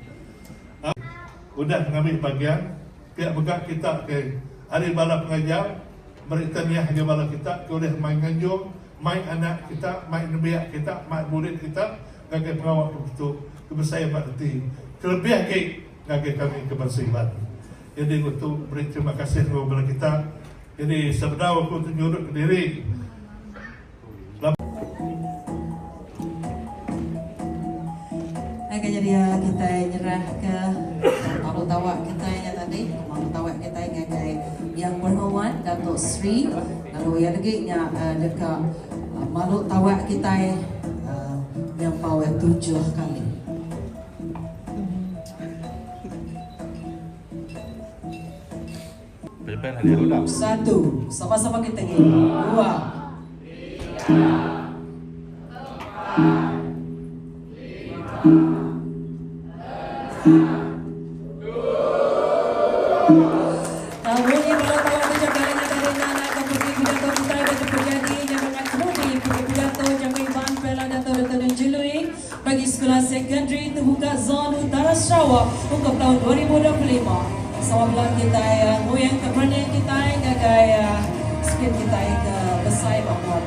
Udah mengambil bagian pihak begak kita ke hari bala pengajar beri tahniah ke bala kita ke oleh main nganjung main anak kita main nebiak kita main murid kita gagai pengawal untuk kebesaran parti kelebih ke gagai kami kebersihan. Jadi untuk beri terima kasih kepada kita. Jadi sebenarnya aku tunjuk diri. Jadi kita nyerah ke malu tawak kita yang tadi, malu tawak kita yang berhormat Datuk Sri. Lalu yang lagi dekat malu tawak kita yang power 7 kali. Satu, sama-sama kita nyanyi. 2, 3. Tahun ini kalau penjagaan dari anak seperti pidato kita yang terjadi yang mengakhiri pidato Jangkauan Piala Dato' Dr. Jului bagi sekolah sekondari terbuka zon utara Sarawak untuk tahun 2025. Sama belah kita moyang keberanian kita gagai skin kita ke besar bahwa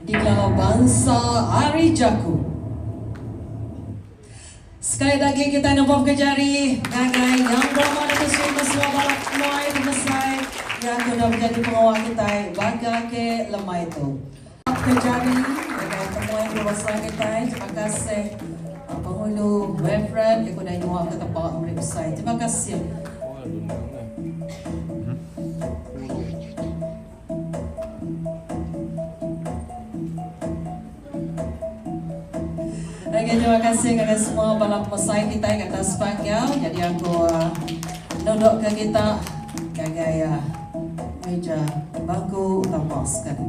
Dikala bangsa Ari Jaku. Sekali lagi kita nombor ke jari gagai yang bermana kesuai semua balak muai besar yang sudah menjadi pengawal kita bangga ke lemah itu. Ke jari gagai semua yang berbesar kita. Terima kasih penghulu Reverend yang sudah nyuap ke tempat mereka besar. Terima kasih. Terima kasih kepada semua balap pesaing kita yang atas panggial. Jadi aku duduk ke kita gagai meja bangku utama sekali.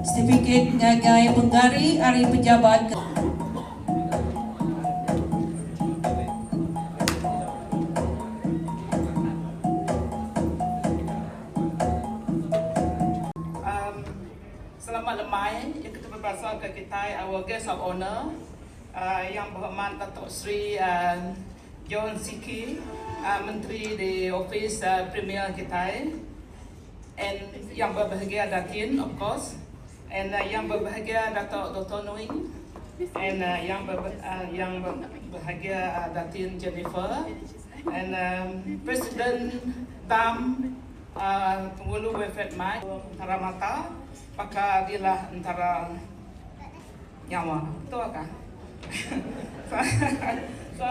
Sertifikat gagai penggari hari pejabat our guest of honor, Yang Berhormat Datuk Sri John Siki, Menteri di Office Premier kita, and Yang Berbahagia Datin, of course, and Yang Berbahagia Datuk Dr. Nuing, and Yang Berbahagia Datin Jennifer, and President Dam Penghulu Wefet Mai, antara mata, maka dialah antara nyawa, betul kan? So,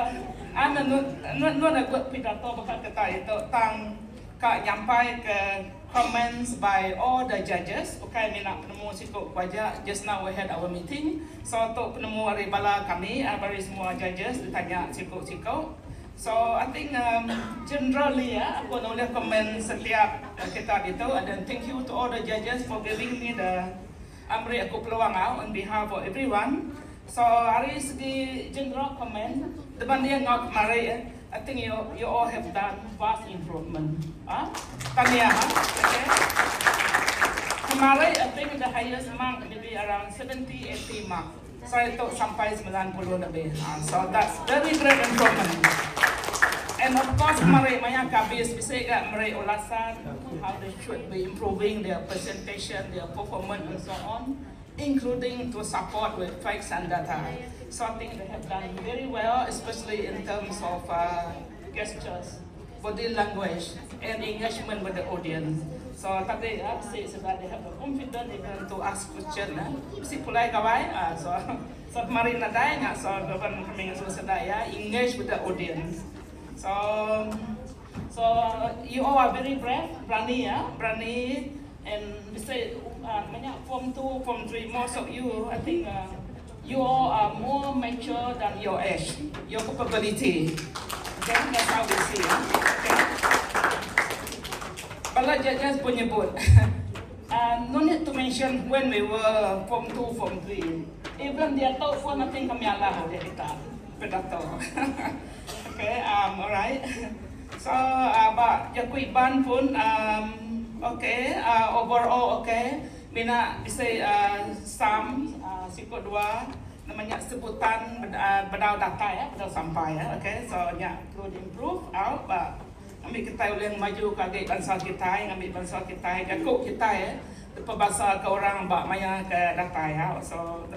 anda nak buat pidato bakal kita itu tang kak nyampai ke comments by all the judges. Bukan minat penemu sikut wajah. Just now we had our meeting. So untuk penemu hari bala kami, bagi semua judges ditanya sikut-sikut. So I think generally aku nulis komen setiap kita itu. And thank you to all the judges for giving me the beri aku peluang on behalf of everyone. So hari segi general komen depan dia ngak mari I think you all have done vast improvement. Tanya, okay. Kemarin I think the highest mark maybe around 70-80 mark. Saya tu sampai 90 lebih. So that's very great improvement. And of course, mereka banyak habis bisa kat mereka ulasan how they should be improving their presentation, their performance and so on, including to support with facts and data. So I think they have done very well, especially in terms of gestures, body language, and engagement with the audience. So tadi saya sebab they have the confidence even to ask question. Mesti pulai kawai. So kemarin ada yang so kawan kami yang sedaya engage with the audience. So you all are very brave, berani ya, berani, and say banyak form 2, form 3, most of you, I think you all are more mature than your age, your capability. Okay, that's how we see. Okay. Bala judges pun nyebut, no need to mention when we were form 2, form 3. Even dia tahu pun nothing kami alah dia kita pedato. Okay, alright. So, Jaku Iban pun, okay, overall okay. Mina bisa Sam, sikut 2, namanya sebutan bedal data ya, bedal sampai ya, okay. So, perlu improve out, ambil kita boleh maju ke bangsa kita, ambil bangsa kita, Jaku kita ya, berbahasa ke orang maya ke data ya. So,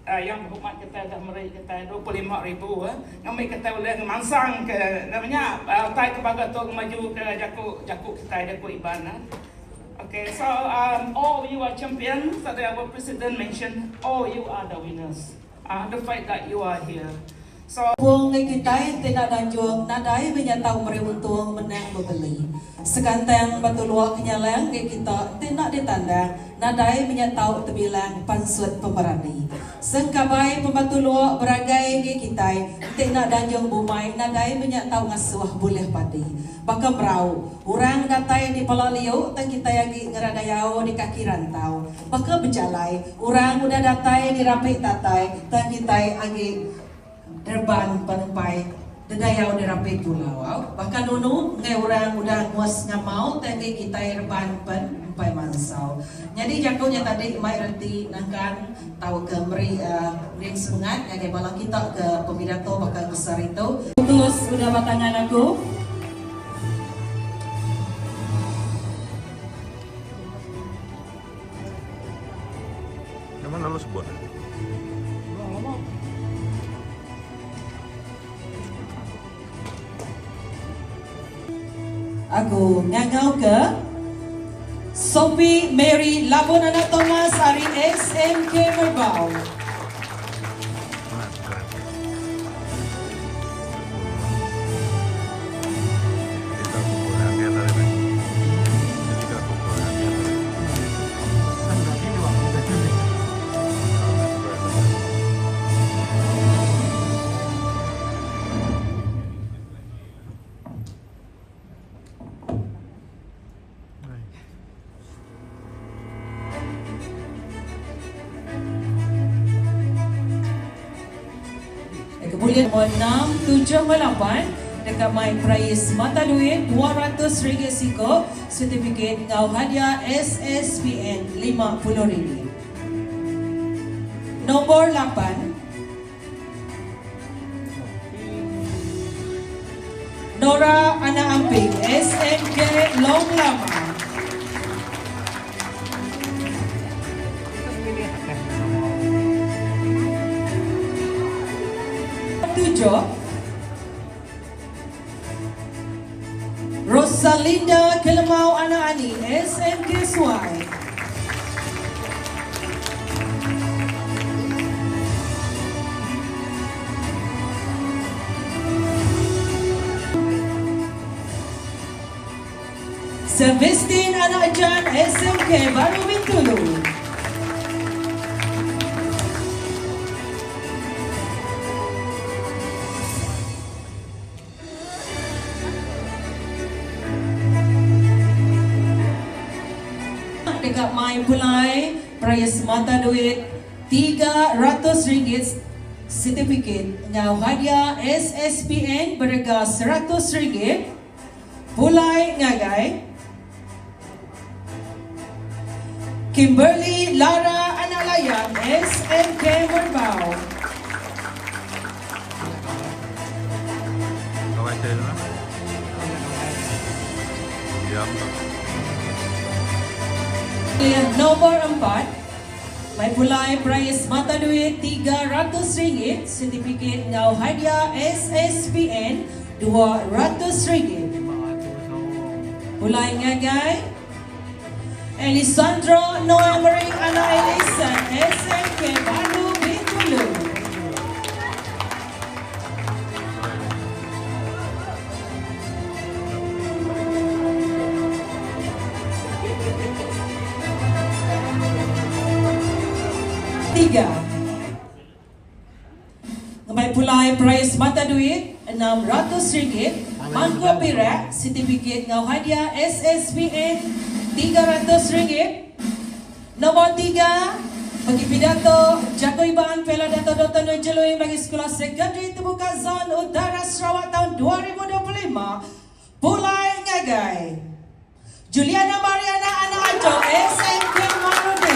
yang berhormat kita dah meri kita 25,000 ngambil kita boleh mansang ke namanya tai ke bagatok maju ke Jaku kita Jaku Iban. Okay, so all you are champions. So our president mentioned all you are the winners. The fact that you are here. So Puang kita tidak danjung nadai menyatau meruntung menang membeli. Sekantang batu luak kenyalang kita tidak ditandang nadai menyatau terbilang pansut pemberani. Sengkabai pembatu luak beragai kita tidak danjung bumai nadai menyatau ngasuh boleh padi. Baka merau orang datai di Palaliu dan kita lagi ngeradayau di kaki rantau. Baka berjalai orang udah datai di Rapik Tatai dan kita lagi derban penumpai dedayau di Rapik Pulau. Bahkan dulu ngai orang udah muas ngamau tadi kita derban penumpai mansau. Jadi jakunya tadi mai reti nangkan tahu ke meri ring semangat yang bala kita ke pemidato bakal besar itu. Terus udah batangan aku. Yang mana lo sebut? Aku ngangau ke Sophie Mary Labonana Thomas Ari SMK Merbau. Kemudian 678 dekat My Prize mata duit RM200 siko sertifikat ngau hadiah SSPN RM50. Nombor 8 Nora Ana Amping SMK Long Lama. Rosalinda Kelemau Ana Ani SMK Suai. Celestin Ana Ajan SMK Baru Bintulu. Dekat My Pulai Prize mata duit RM300 sertifikat ngau hadiah SSPN berharga RM100 Pulai ngagai Kimberly Lara Analayang SMK Merbau. Kawan saya dulu. Nomor 4 Mai pulai prize mata duit RM300, sertifikat ngau hadiah SSPN RM200. Pulai ngagai Elisandro Noemering Ana Elisan SMK Baru Bintulu. Tiga. Ngamai pulai prize mata duit RM600, mangkuk perak, sertifikat ngau hadiah SSPN RM300. Nomor 3 bagi pidato Jagaiban Piala Dato' Dr. Nur Jeluing bagi Sekolah Sekondari Terbuka Zon Utara Sarawak tahun 2025. Pulai ngagai Juliana Mariana Ana Acong SMK Marudi.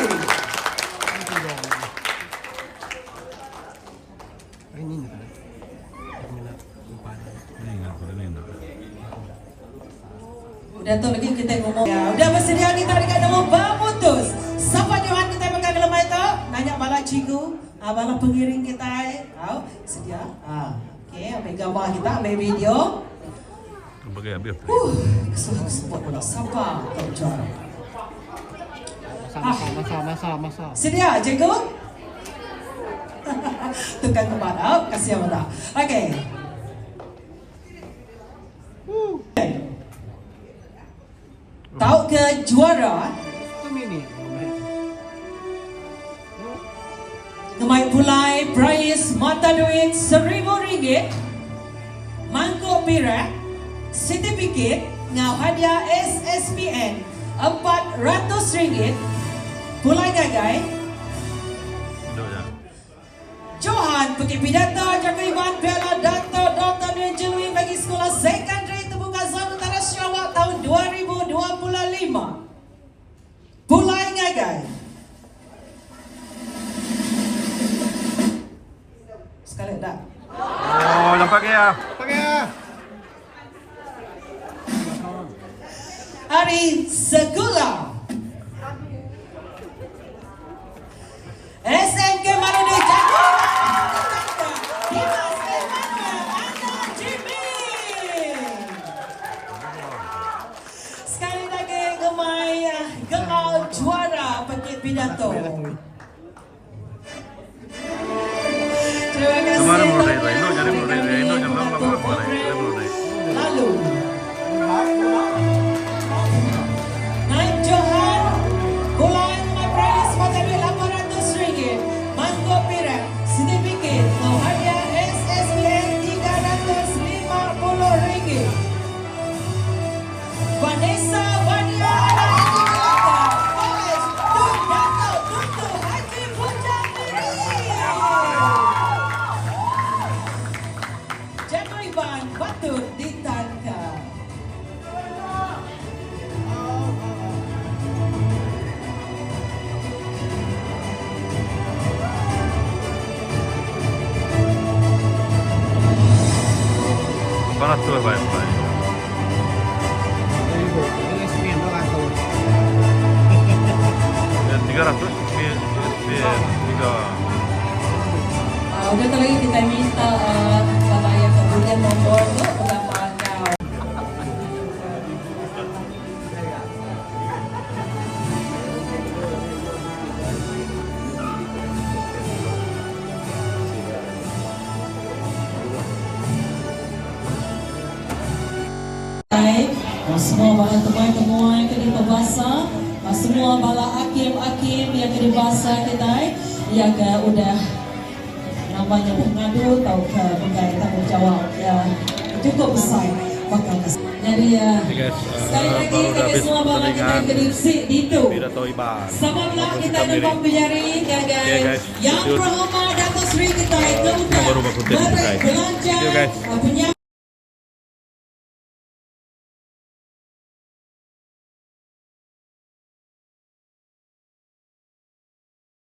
Dato' lagi kita ngomong ya. Udah bersedia kita dekat nombor berputus. Siapa Johan kita pegang lemah itu? Nanya bala cikgu, bala pengiring kita. Sedia? Okey, ambil gambar kita, ambil video. Bagi ambil. Kesempatan pula siapa juara? Masa. Sedia cikgu? Tukang kepada, kasih apa tak? Okey. Tahu ke juara? Ngemai pulai prize mata duit RM1,000, mangkuk perak, sertifikat ngau hadiah SSPN RM400. Pulai gagai Johan pergi pidato Jagaiban Piala Dato' Dr. Nur Jeluing bagi Sekolah Sekondari Terbuka Zon Utara Sarawak tahun 2025. Pulai ngagai sekali tak? Oh, nampak ya? Ari Segula SMK Marudi Dimas Emmanuel Ana Jimmy. Sekali lagi gemai gelar juara paket pidato. Terima kasih. Lalu Naik Johan Pulai prize mata duit RM800, mangkuk perak, sertifikat ngau hadiah SSPN RM350. Vanessa Wadia College Tun Dato' Tuntu Haji Pujamiri. Jagaiban patut ditangkap. Panas tuh baik. Dan 300 Udah tak lagi kita minta Bapak yang kemudian nombor tu pendapat kau. Semua bala teman-teman yang kena berbahasa, semua bala hakim-hakim yang kena bahasa kita, yang udah namanya mengadu atau pegang tanggungjawab yang cukup besar bakal kasih. Jadi sekali lagi kita semua bala kita kena sik itu. Sebablah kita nampak berjari guys. Yang berhormat Dato' Sri kita Baru baku tip kita. belanja Thank you guys. punya